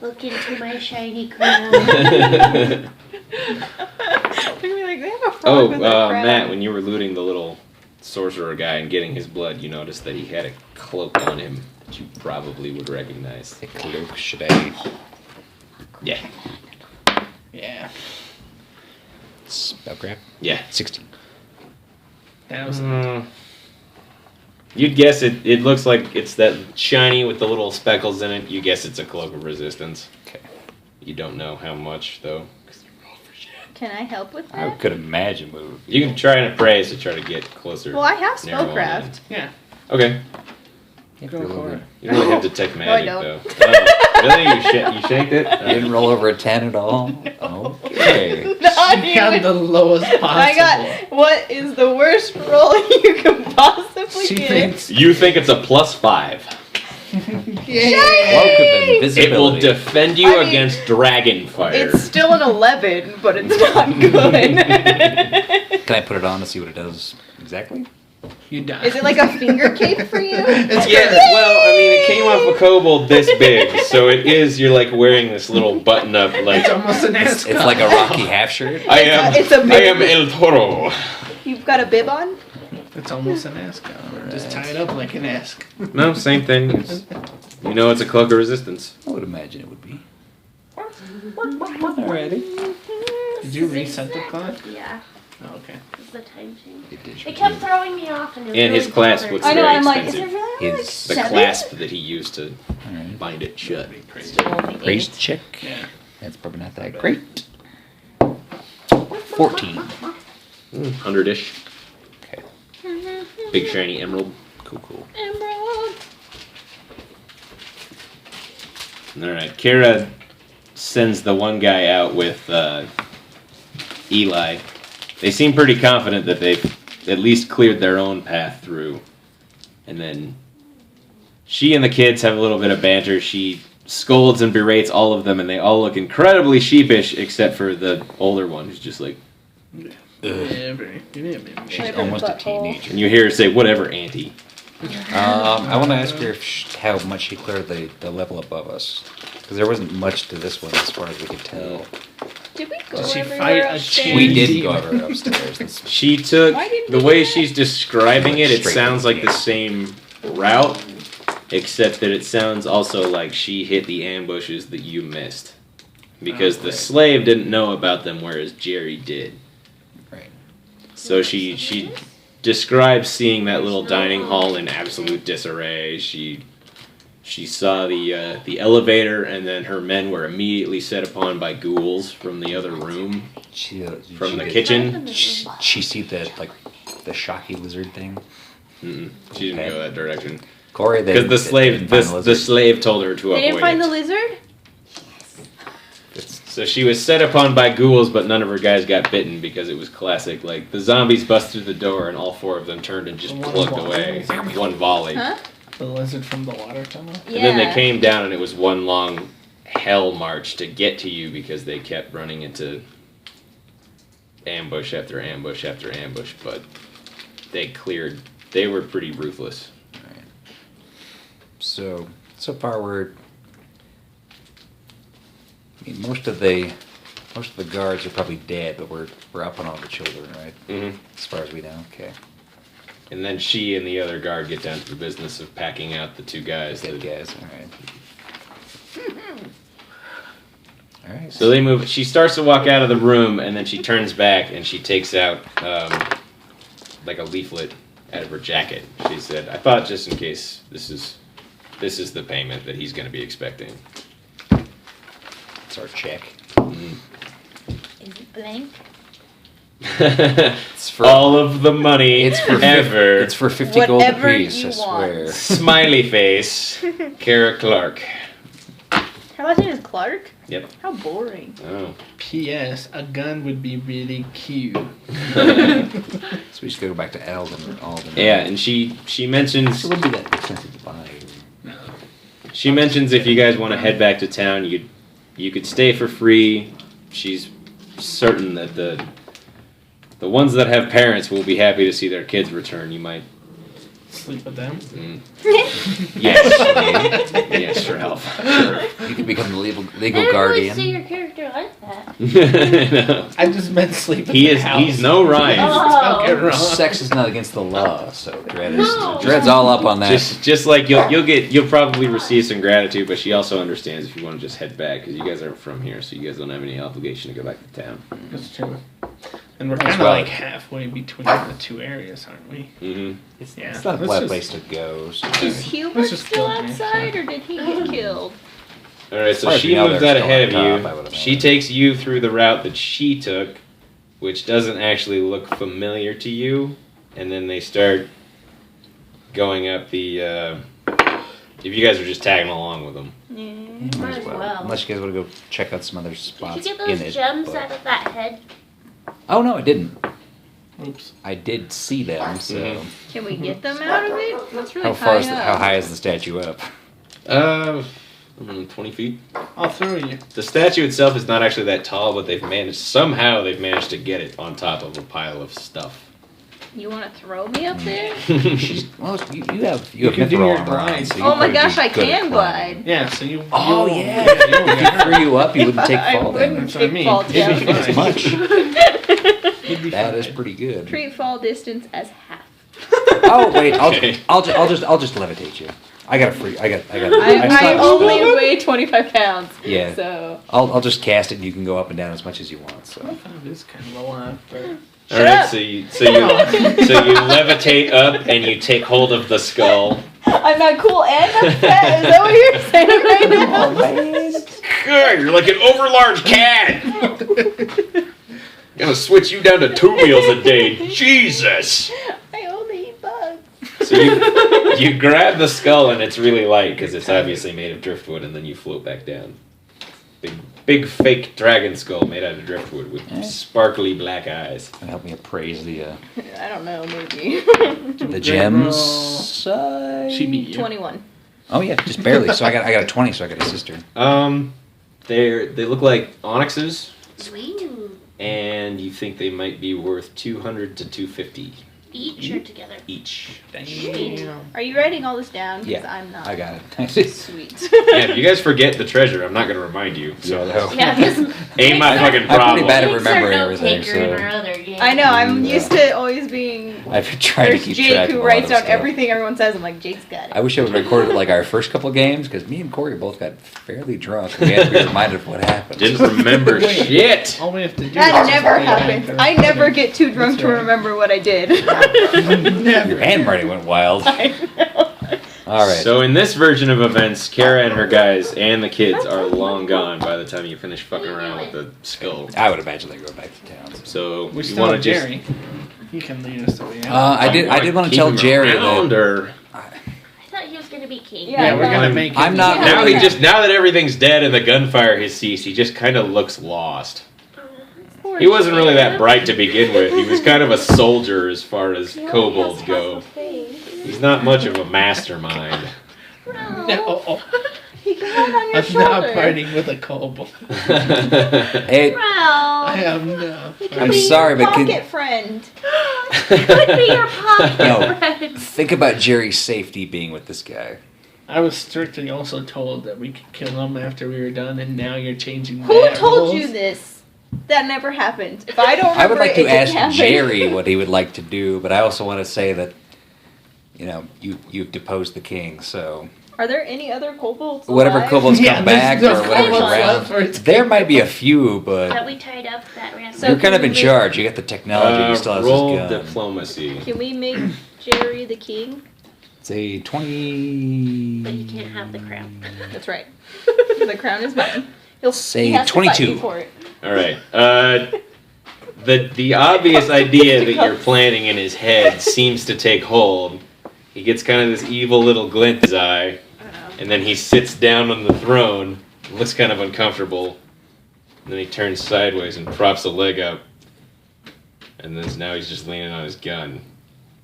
Look into my shiny crown. They're gonna be like, they have a frog Oh, with a crown. Matt, when you were looting the little sorcerer guy and getting his blood, you noticed that he had a cloak on him that you probably would recognize. A cloak, should I? Yeah. Yeah. Spell grab? Yeah. 16. That was Mm, You'd guess it looks like it's that shiny with the little speckles in it. You guess it's a cloak of resistance. Okay. You don't know how much, though. Can I help with I that? could imagine what it would be. You can try and appraise to try to get closer. Well, I have narrow on spellcraft. Yeah. it. Okay. Yeah, Go for a little for bit. it. You don't really have detect I magic, don't. though. Oh, really? You shaked it? You didn't roll over a 10 at all? Okay. Not You got even. the lowest possible. I got what is the worst roll you can possibly She get? thinks. You think it's a +5. Yeah. Cloak of It invisibility. will defend you I mean, against dragon fire. It's still an 11, but it's not good. Can I put it on to see what it does exactly? You die. Is it like a finger cape for you? It's Yeah, good. well, I mean, it came off a kobold this big, so it is. You're like wearing this little button-up, like It's almost an ascot. It's like a Rocky half shirt. I am. It's a I am El Toro. You've got a bib on? It's almost an ascot. Just tie it up like an ask. No, same thing. You know, it's a cloak of resistance. I would imagine it would be. Alrighty. Did you reset the clock? Yeah, Oh, okay. it's the time change. It did. It kept throwing me off, and it was And his really clasp bothered. was I know, very I'm like, is expensive. it really like His- The 7? clasp that he used to Alright. bind it shut. Raise the check. Yeah. That's probably not that great. 14. 100-ish. Okay. Big shiny emerald. Cool. Emerald. Alright, Kara sends the one guy out with Eli. They seem pretty confident that they've at least cleared their own path through. And then she and the kids have a little bit of banter. She scolds and berates all of them, and they all look incredibly sheepish except for the older one who's just like... Yeah, very. She's Whatever, almost a butthole. teenager. And you hear her say, whatever, auntie. I want to ask her how much she cleared the level above us. Because there wasn't much to this one as far as we could tell. Did we go Does she everywhere fight a upstairs? cheat? We did Demon. go over upstairs. That's, She took... Why didn't The we way do that? she's describing it, it Straight sounds to the like the gate. same route, except that it sounds also like she hit the ambushes that you missed. Because the right. slave didn't know about them, whereas Jerry did. right. So she describes seeing that little dining hall in absolute disarray. She saw the elevator, and then her men were immediately set upon by ghouls from the other room, from the did- kitchen. She see the shocky lizard thing. Mm-mm, she didn't go that direction Corey, they because the slave didn't find the lizard. slave told her to They avoid didn't find it. the lizard? So she was set upon by ghouls, but none of her guys got bitten because it was classic. Like the zombies bust through the door, and all four of them turned and just The one plugged volley? away. One volley. Huh? The lizard from the water tunnel. Yeah. And then they came down, and it was one long hell march to get to you because they kept running into ambush after ambush after ambush. But they cleared. They were pretty ruthless. So far we're. I mean, most of the guards are probably dead, but we're up on all the children, right? Mm-hmm. As far as we know. Okay. And then she and the other guard get down to the business of packing out the two guys. Dead that- guys. All right. All right. So they move. She starts to walk out of the room, and then she turns back and she takes out like a leaflet out of her jacket. She said, "I thought just in case this is the payment that he's going to be expecting." It's our check. Is it blank? It's for All of the money It's for ever. It's for 50 gold Whatever apiece. you I swear. want. Smiley face, Kara Clark. Her last name is Clark? Yep. How boring. Oh. P.S. A gun would be really cute. So we just gotta go back to Alden. Yeah, and she mentions So it wouldn't be that expensive to buy. No. She mentions if you guys want to head back to town, you could stay for free. She's certain that the ones that have parents will be happy to see their kids return. You might. Sleep with them. Yes. Yes, Ralph. You could become the legal I didn't really guardian. see your character like that. No. I just meant sleep. He in is. the house. He's no Ryan. Oh. Don't get wrong. Sex is not against the law, so No. Dread's all up on that. Just like you'll probably receive some gratitude, but she also understands if you want to just head back because you guys aren't from here, so you guys don't have any obligation to go back to town. That's true. And we're As kind of well. like halfway between the two areas, aren't we? Mm-hmm. It's, Yeah. it's not a Let's bad just- place to go. So. Is Hubert Let's just still go there, outside, so. or did he get killed? All right, As so far as she we know, moves they're out still ahead on of top, I would you. imagine. She takes you through the route that she took, which doesn't actually look familiar to you. And then they start going up the. If you guys are just tagging along with them. Yeah. Might as well. Unless you guys want to go check out some other Did spots you get in those it. gems but- out of that head? Oh no, I didn't. Oops. I did see them. So Mhm. Can we get them out of it? That's really how far is high the, up. how high is the statue up? 20 feet. I'll throw you. The statue itself is not actually that tall, but they've managed to get it on top of a pile of stuff. You want to throw me up there? Well, you have You have can do mithril your armor glide. on, so you Oh my probably gosh, be I good at can climbing. glide. Yeah, so you. Oh you yeah, you if he threw you up, you wouldn't take I fall wouldn't damage That's what I take mean. fall You'd be damage. as much. You'd be That fine. is pretty good. Treat fall distance as half. Oh wait, Okay. I'll just levitate you. I got a free. I I still only spell. weigh 25 pounds. Yeah. So. I'll just cast it and you can go up and down as much as you want. So It is kind of low enough, but. All right, up. so you levitate up and you take hold of the skull. I'm not cool and I'm fat. Is that what you're saying right now? Good, you're like an overlarge cat. Gonna switch you down to 2 meals a day. Jesus. I only eat bugs. So you grab the skull and it's really light because it's obviously made of driftwood, and then you float back down. Big fake dragon skull made out of driftwood with sparkly black eyes. and help me appraise the I don't know, maybe. the gems. She beat you. 21. Oh yeah, just barely. So I got a 20. So I got a sister. They look like onyxes, Sweet. and you think they might be worth 200 to 250 Each or together? each. Damn. Are you writing all this down? Because Yeah, I'm not. I got it. Sweet. Yeah, if you guys forget the treasure, I'm not gonna remind you. So Yeah, because ain't my fucking I'm problem. pretty bad at Jake's remembering our everything, note-taker in so- our other game. I know, I'm Yeah. used to always being. I've been trying to There's keep Jake track who of a lot writes of down stuff. everything everyone says. I'm like, Jake's got it. I wish I would have recorded like our first couple games because me and Corey both got fairly drunk. We had to be reminded of what happened. Didn't remember Wait. shit. All we have to do That is never just play happens. back I and never forth. get too drunk That's to right. remember what I did. Never. Your handwriting went wild. I know. All right. So in this version of events, Kara and her guys and the kids are long gone by the time you finish fucking around with the skull. I would imagine they go back to town. So We you still want to have just Jerry. He can lead us the way out. I did want to keep tell him Jerry around, that or I thought he was gonna be king. Yeah, yeah, we're gonna I'm- make it. I'm not- now Yeah. now that everything's dead and the gunfire has ceased, he just kind of looks lost. Poor He wasn't really that Jake. bright to begin with. He was kind of a soldier as far as kobolds go. He's not much of a mastermind. No, He can hold on your I'm not shoulder. partying with a kobold. Hey, Well, I am no. I'm sorry, but Pocket friend. could be your pocket No. friend. think about Jerry's safety being with this guy. I was strictly also told that we could kill him after we were done, and now you're changing. Who that told rules. you this? That never happened. If I don't remember I would like it, to it didn't ask happen. Jerry what he would like to do, but I also want to say that, you've deposed the king, so Are there any other kobolds? whatever alive? kobolds Yeah, come there's back no or whatever's kobolds around, left for it to there kill. might be a few, but That we tied up that random. So you're kind of can in we- charge. You got the technology. You still have roll his gun. diplomacy. Can we make Jerry the king? It's a 20. But you can't have the crown. That's right. The crown is mine. Say he has to fight 22. me for it. All right. The obvious idea that you're planning in his head seems to take hold. He gets kind of this evil little glint in his eye, and then he sits down on the throne, and looks kind of uncomfortable, and then he turns sideways and props a leg up, and then now he's just leaning on his gun.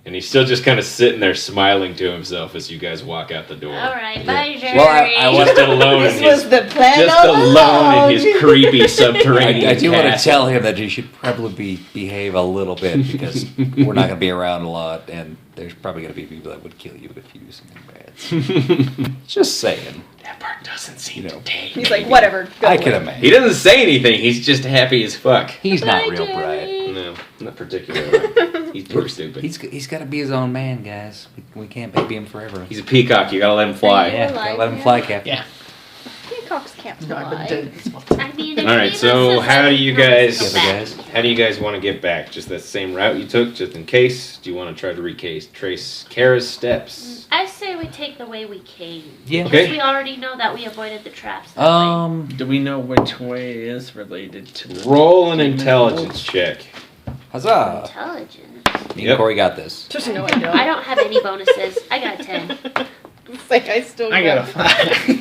And he's still just kind of sitting there smiling to himself as you guys walk out the door. All right, bye, Jerry. Well, I want- Just alone This in was his, the plan just all alone along. in his creepy subterranean I do want to castle. tell him that he should probably behave a little bit because we're not going to be around a lot, and there's probably going to be people that would kill you if you do something bad. Just saying. That part doesn't seem You know. to take. He's like, whatever. Go I away. can imagine. He doesn't say anything. He's just happy as fuck. He's not Bye, real Jerry. bright. No, not particularly. He's pretty stupid. He's got to be his own man, guys. We can't baby him forever. He's a peacock. You gotta let him fly. Right. Yeah, gotta let him fly, Captain. Yeah. Peacocks can't No, I've been fly. dead this whole time. I mean, All right. So how do you guys? The other guys. How do you guys want to get back? Just that same route you took, just in case? Do you want to try to trace Kara's steps? I say we take the way we came. Yeah. Okay. Because we already know that we avoided the traps. That way. Do we know which way is related to the... Roll an intelligence check. Huzzah! Intelligence. Me and Corey got this. Just no, I don't. I don't have any bonuses. I got a 10. It's like I still. I got a 5.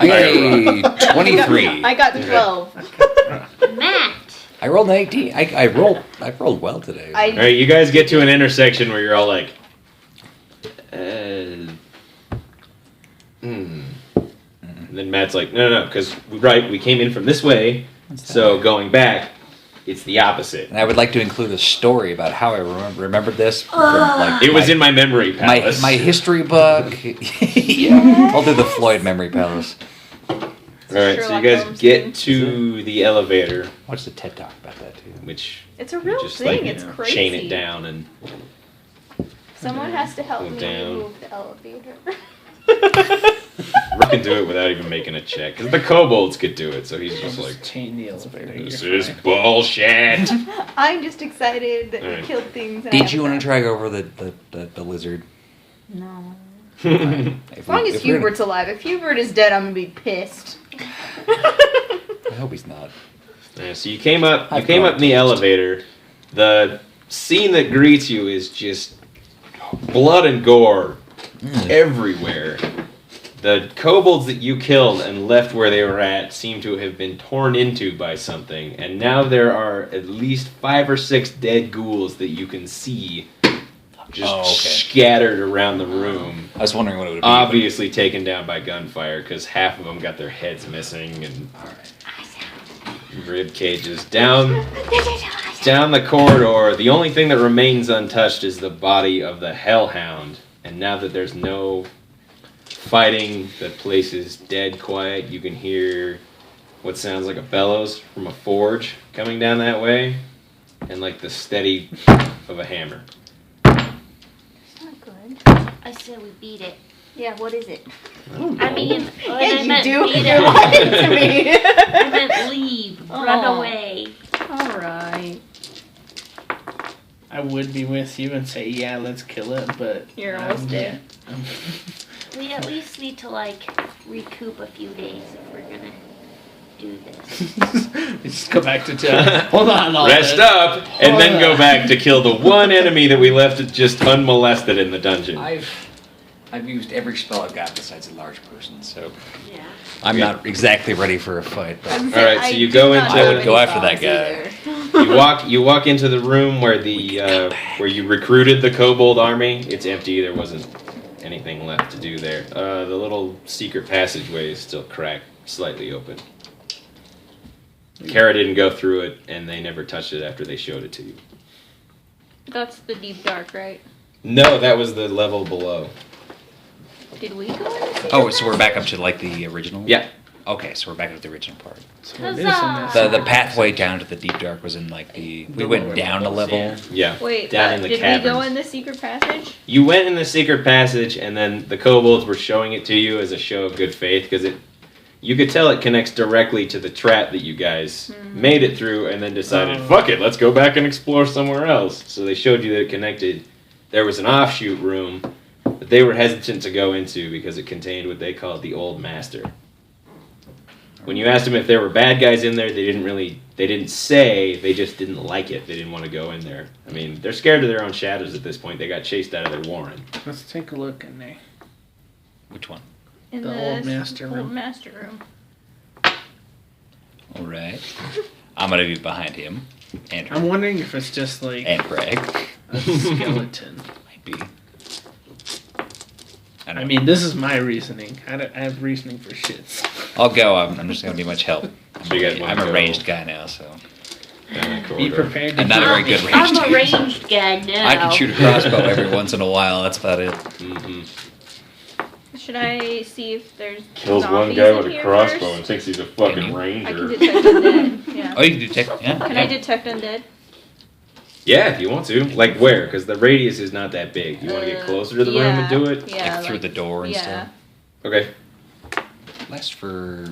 I got a 23. I got 12. Matt. I rolled an 18. I rolled well today. I- All right, you guys get to an intersection where you're all like, And then Matt's like, no, because we came in from this way, so going back, it's the opposite. And I would like to include a story about how I remembered this. From, like, It was in my memory palace. my history book. Yeah, I'll do the Floyd memory palace. All right, so you guys get to the elevator, Watch the TED talk about that too. which It's a real just thing. like It's crazy. chain it down and Someone has to help Go me down. move the elevator. Rick can do it without even making a check. Because the kobolds could do it, so he's just like, chain the elevator. this you're is fine. bullshit. I'm just excited that Alright. we killed things. and I Did have you a want gun. to try over the lizard? No. If As long as Hubert's alive. If Hubert is dead, I'm gonna be pissed. I hope he's not. Yeah, so you came up I've in gone the elevator. The scene that greets you is just blood and gore everywhere. The kobolds that you killed and left where they were at seem to have been torn into by something, and now there are at least 5 or 6 dead ghouls that you can see just scattered around the room. I was wondering what it would be. Obviously taken down by gunfire because half of them got their heads missing and rib cages down the corridor. The only thing that remains untouched is the body of the hellhound. And now that there's no fighting, the place is dead quiet. You can hear what sounds like a bellows from a forge coming down that way, and like the steady of a hammer. It's not good. I said we beat it. Yeah, what is it? I mean, when Yeah, I you meant do. beat You're it, lying to me. I meant leave, run Aw. away. Alright. I would be with you and say, yeah, let's kill it, but... You're almost dead. We at least need to recoup a few days if we're gonna do this. Just go back to town. Hold on. Rest up, and then go back to kill the one enemy that we left just unmolested in the dungeon. I've used every spell I've got besides a large person, so Yeah. I'm not exactly ready for a fight. But Alright, so you go into- I would go after that guy. You walk into the room where where you recruited the kobold army. It's empty. There wasn't anything left to do there. The little secret passageway is still cracked, slightly open. Kara didn't go through it, and they never touched it after they showed it to you. That's the deep dark, right? No, that was the level below. Did we go in the oh, so we're back up to like the original? Yeah. Okay, so we're back up to the original part. So it is in this. Huzzah! The pathway down to the deep dark was in like we went down a level. Yeah. Wait, down in the did caverns. we go in the secret passage? You went in the secret passage, and then the kobolds were showing it to you as a show of good faith, because you could tell it connects directly to the trap that you guys made it through, and then decided, fuck it, let's go back and explore somewhere else. So they showed you that it connected. There was an offshoot room that they were hesitant to go into because it contained what they called the Old Master. When you asked them if there were bad guys in there, they didn't say, they just didn't like it. They didn't want to go in there. I mean, they're scared of their own shadows at this point. They got chased out of their warren. Let's take a look in there. Which one? In The old master room. Old master room. All right. I'm gonna be behind him. And I'm wondering if it's just like and Greg. a skeleton. Might be. I mean, this is my reasoning. I have reasoning for shits. I'll go. I'm just gonna be much help. So you guys wanna I'm a go ranged guy now, so Down that Be corridor. prepared to I'm not a very kill good me. ranged I'm a ranged guy now. I can shoot a crossbow every once in a while. That's about it. Mm-hmm. Should I see if there's Kills one zombies guy in with a here crossbow first? and thinks he's a fucking you? I can ranger. detect undead. Yeah. Oh, you can detect. Yeah. Can I detect undead? Yeah, if you want to. Like where? Because the radius is not that big. You want to get closer to the room and do it? Yeah. Like through the door and yeah. stuff. Okay. Lasts for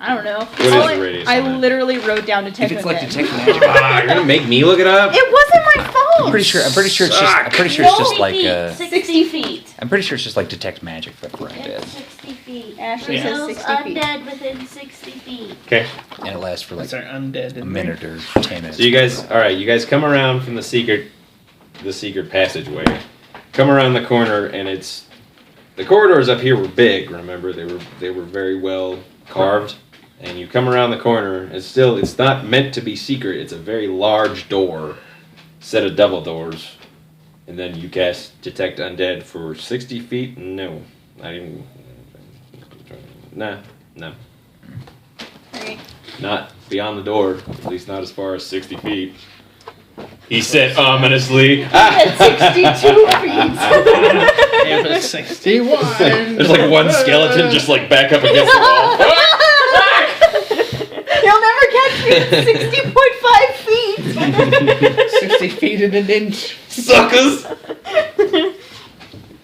I don't know. What is All the radius I on that? literally wrote down detect If it's like undead. detect magic, You're gonna make me look it up? It wasn't my fault. I'm pretty sure it's just like 60 feet. I'm pretty sure it's just like detect magic but for undead, It's 60 feet. Ashley Yeah. says Kills 60 feet. undead within 60 feet. Okay. and it lasts for like Those are undead. a in minute or 10 minutes. So you guys, all right, you guys come around from the secret passageway. Come around the corner, and the corridors up here were big. Remember, they were very well carved. And you come around the corner, and it's not meant to be secret. It's a very large door, set of double doors, and then you cast detect undead for 60 feet. No, not even. No. Okay. Not beyond the door, at least not as far as 60 feet. He said ominously. At 62 feet. It was 61. There's like one skeleton just like back up against the wall. You'll never catch me at 60.5 feet. 60 feet in an inch. Suckers!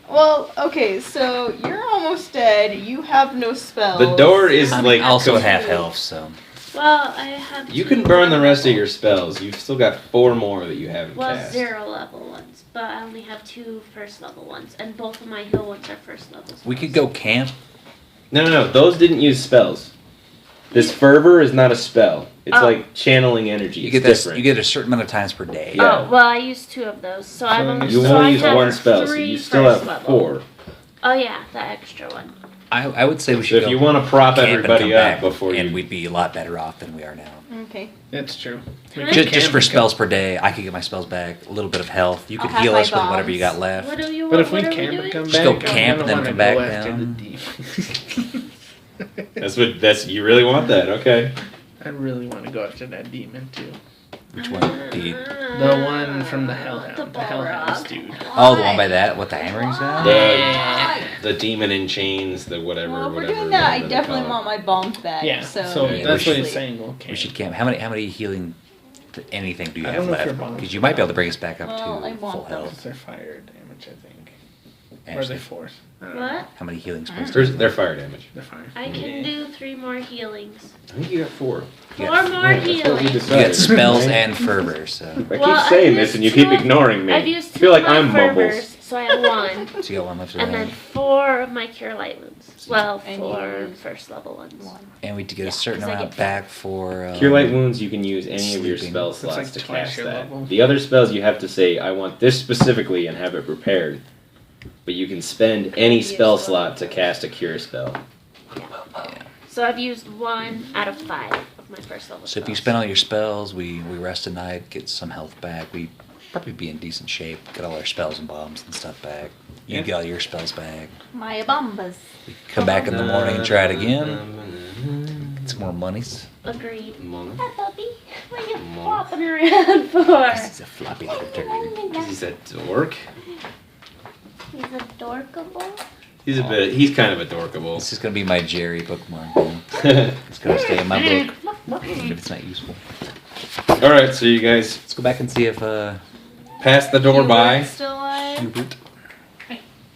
Well, okay, so you're almost dead. You have no spells. The door is I'm like also at half health, so Well, I have. You 2 can burn the rest of level- your spells. You've still got 4 more that you haven't Well, cast. 0 level ones, but I only have 2 first level ones, and both of my heal ones are first level. we could go camp. No. Those didn't use spells. This fervor is not a spell. It's Oh. like channeling energy. You It's get this. different. You get a certain amount of times per day. Yeah. Oh, well, I used 2 of those, so I've only. You so only I use have one spell, so 3 you still first have level. 4. Oh yeah, the extra one. I would say we So should if go you want to prop camp and everybody come up back, before and you... we'd be a lot better off than we are now. Okay. That's true. Can I- Just for spells per day, I could get my spells back, a little bit of health. You I'll could have heal my us with whatever you got bombs. left. What do you? But if we what are camp and doing? come Just back, go I camp and then wanna come go back after down. the demon. That's you really want that, okay. I really want to go after that demon too. Which one? The one from the Hellhound. The Hellhounds, Balrog. dude. Oh, the one by that with the hammerings on. The demon in chains, the whatever. Well, if we're whatever doing that, I they definitely call it. want my bombs back. Yeah, So, so Yeah, that's we what should- he's saying. We'll camp. We should camp. How many healing anything do you I have don't know if left? your bombs Because you might be able to bring us back up Well, I to want full them. health. They're fire damage, I think. Or are Actually, they force? I don't know. What? how many healing spells? They're fire damage. They're fire. I can do 3 more healings. I think you got 4. 4 got more That's what we healings. You decided. got spells and fervor, so I keep Well, saying I've this used and you 2 keep of- ignoring me. I've used 2 I feel like of my I'm mumbles. fervors, so I have 1. so you got one left of And then that. 4 of my cure light wounds. Well, And 4 you- first level ones. And we to get Yeah, a certain 'cause I amount get back for Cure light wounds, you can use any of your Sleeping. spell That's slots like to twice cast your that. level. The other spells you have to say, I want this specifically and have it prepared. But you can spend any spell slot to cast a cure spell. So I've used 1 out of 5 of my first level. So if you spells. spend all your spells, we rest a night, get some health back. We probably be in decent shape, get all our spells and bombs and stuff back. You Yeah. get all your spells back. my bombas. Come back in the morning and try it again. Get some more monies. Agreed. Because Hi, puppy. What are you flopping around for? He's a floppy little turd. he's a dork. He's adorkable. He's kind of adorkable. This is gonna be my Jerry bookmark. It's gonna stay in my book, even if it's not useful. Alright, so you guys Let's go back and see if pass the door by. Hubert's still alive. Hubert.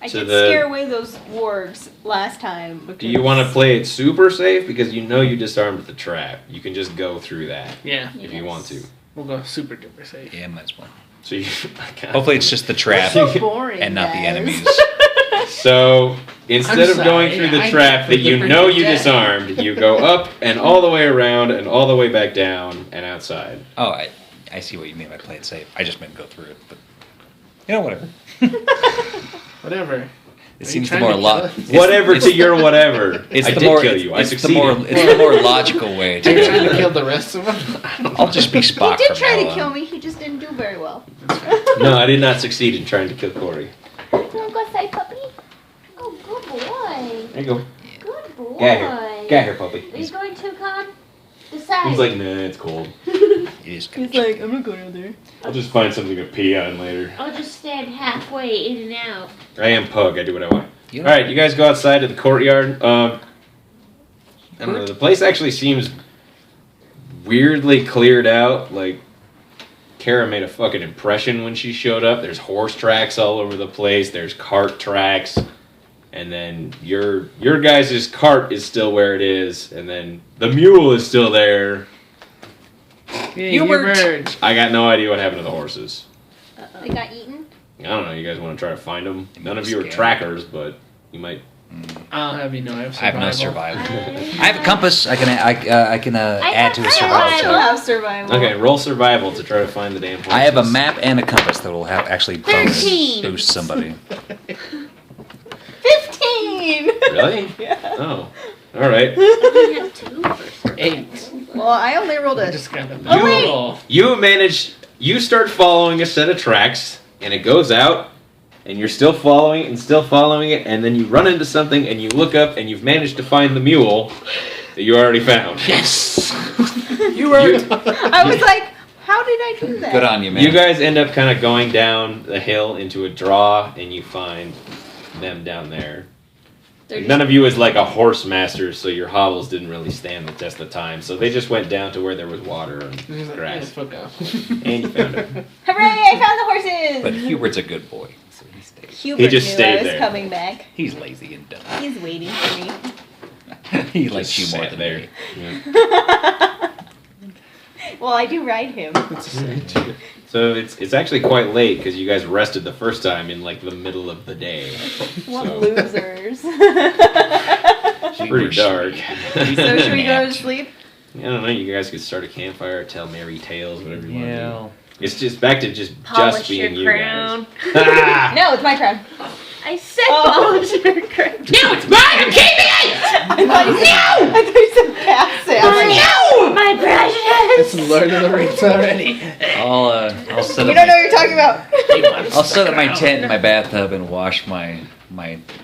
I To did the- scare away those wargs last time. Do you want to play it super safe? Because you know you disarmed the trap. You can just go through that Yeah, if you want to. we'll go super duper safe. Yeah, might as well. So you, Hopefully it's just the trap So boring, and not the guys. enemies. So instead I'm of going sorry, through the I trap that you know you dead. disarmed, you go up and all the way around and all the way back down and outside. Oh, I see what you mean by play it safe. I just meant go through it, but you know, whatever. Whatever. It Are you seems the trying more to lot. kill us? Whatever to your whatever. It's I the did more. kill you. I It's the succeeded. more. It's the more logical way Are you trying to to. kill the rest of them? I'll just be Spock. He did from try now to on. kill me. He just didn't do very well. No, I did not succeed in trying to kill Corey. You want to go say puppy? Oh, good boy. There you go. Good boy. Get here. Get here, puppy. Are you going to, Con? Decide. He's like, nah, it's cold. It is He's like, I'm not going out there. I'll just find something to pee on later. I'll just stand halfway in and out. I am Pug. I do what I want. You All right, you guys go outside to the courtyard. I don't know. The place actually seems weirdly cleared out. Like Kara made a fucking impression when she showed up. There's horse tracks all over the place. There's cart tracks. And then your guys' cart is still where it is, and then the mule is still there. Hubert! I got no idea what happened to the horses. They got eaten? I don't know. You guys want to try to find them? None of you are trackers, but you might. I'll have you know I have I have no survival. survival. I have a compass. I can add to a I survival still check. have survival. Okay, roll survival to try to find the damn horses. I have a map and a compass that will have actually bonus 13. boost somebody. 15! Really? Yeah. Oh. All right. I have 2 for survival. 8. Well, I only rolled I a. just got a Oh, wait. mule. You manage. You start following a set of tracks, and it goes out, and you're still following it, and then you run into something, and you look up, and you've managed to find the mule that you already found. Yes! You were. I was like, how did I do that? Good on you, man. You guys end up kind of going down the hill into a draw, and you find them down there. They're None of you is like a horse master, so your hobbles didn't really stand the test of time. So they just went down to where there was water and He's like, grass, "Yes, fuck off." and you found it. Hooray! I found the horses! But Hubert's a good boy, so he stays. Hubert He just knew stayed I was there. coming back. He's lazy and dumb. He's waiting for me. He likes you Just more sat than there. me. Yeah. Well, I do ride him. So it's actually quite late because you guys rested the first time in like the middle of the day. What So losers. it's pretty dark. So should we go to sleep? I don't know. You guys could start a campfire, tell merry tales, whatever you want to do. Yeah. It's just back to just Polish being your you crown. guys. Ah! No, it's my crown. I said Oh. polish your crown. No, it's mine. I'm keeping it. I thought you said pass it. I was like, No! My precious! It's Lord of the Rings already. I'll set you up don't know my, what you're talking about. I'll set up my tent in my bathtub and wash my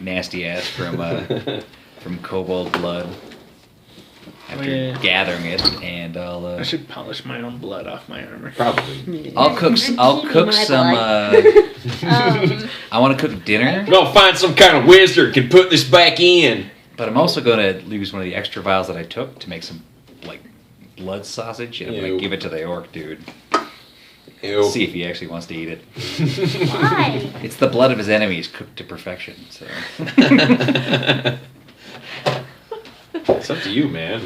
nasty ass from kobold blood. After Yeah. gathering it, and I should polish my own blood off my armor. Probably. I'll cook keeping my some. I want to cook dinner, Go find some kind of wizard can put this back in. but I'm also going to use one of the extra vials that I took to make some like blood sausage, and I'm going Ew. to give it to the orc dude. Ew. See if he actually wants to eat it. Why? It's the blood of his enemies cooked to perfection. So. It's up to you, man.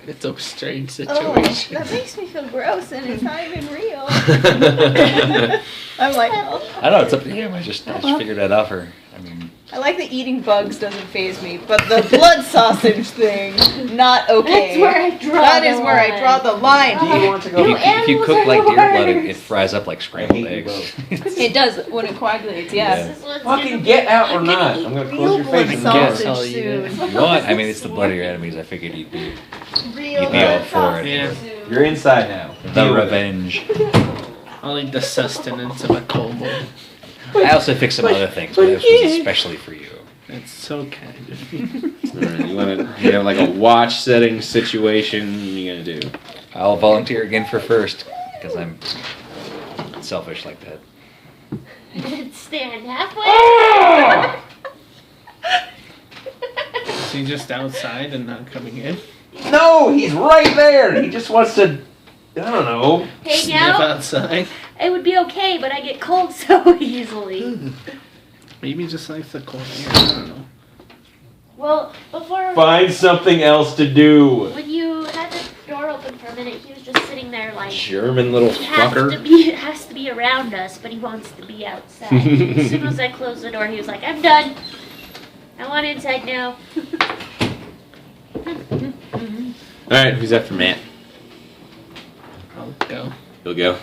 It's a strange Oh, situation. that makes me feel gross and it's not even real. I'm like, oh. I don't know. It's up to him. I just figured that out for. I mean, I like that eating bugs doesn't faze me, but the blood sausage thing, not okay. That's where I draw That the is where I line. draw the line. if you cook like deer blood, it fries up like scrambled I hate you eggs. It does when it coagulates, yeah. This is what's Fucking gonna get be- out or I'm not. gonna I'm eat gonna Real close your blood face. Guess sausage I'll eat it. soon. You know what? I mean, it's the blood of your enemies. I figured you'd be Real You'd be all blood for it. Yeah. sausage You're inside now. the Deal with it. revenge. I'll eat the sustenance of a kobold. I also fixed some other things, but this was especially for you. That's so kind of you. Alright, you have like a watch setting situation. What are you gonna do? I'll volunteer again for first because I'm selfish like that. Stand halfway. Is he just outside and not coming in? No, he's right there. He just wants to. I don't know. Hang Sniff out. outside. It would be okay, but I get cold so easily. Maybe he just likes the cold air. I don't know. Well, before Find something else to do. when you had the door open for a minute, he was just sitting there like German little he has to be around us, but he wants to be outside. As soon as I closed the door, he was like, "I'm done. I want inside now." Alright, who's after Matt? I'll go. You'll go.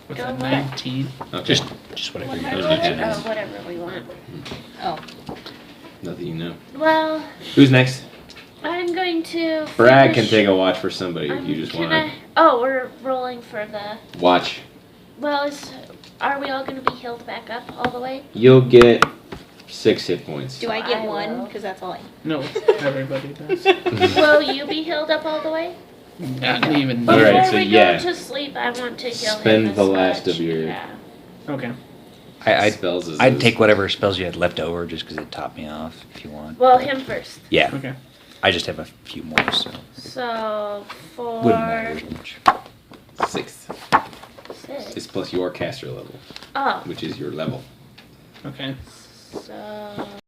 With Go a what? 19. Okay. Just whatever you Whatever we want. Oh. Nothing you know. Well, Who's next? I'm going to. Brad can finish- take a watch for somebody if I'm you just want gonna- Oh, we're rolling for the. to watch. Well, are we all going to be healed back up all the way? You'll get 6 hit points. Do I get I one? will. Because that's all I No, everybody does. Will you be healed up all the way? Not even All Before right, so we yeah. go to sleep, I want to heal him Spend as the last much. of your- Yeah. Okay. Spells as I'd is. take whatever spells you had left over just because it topped me off if you want. Well, him first. Yeah, Okay. I just have a few more, so So wouldn't matter for as much. 6. 6. It's plus your caster level, Oh, which is your level. Okay. so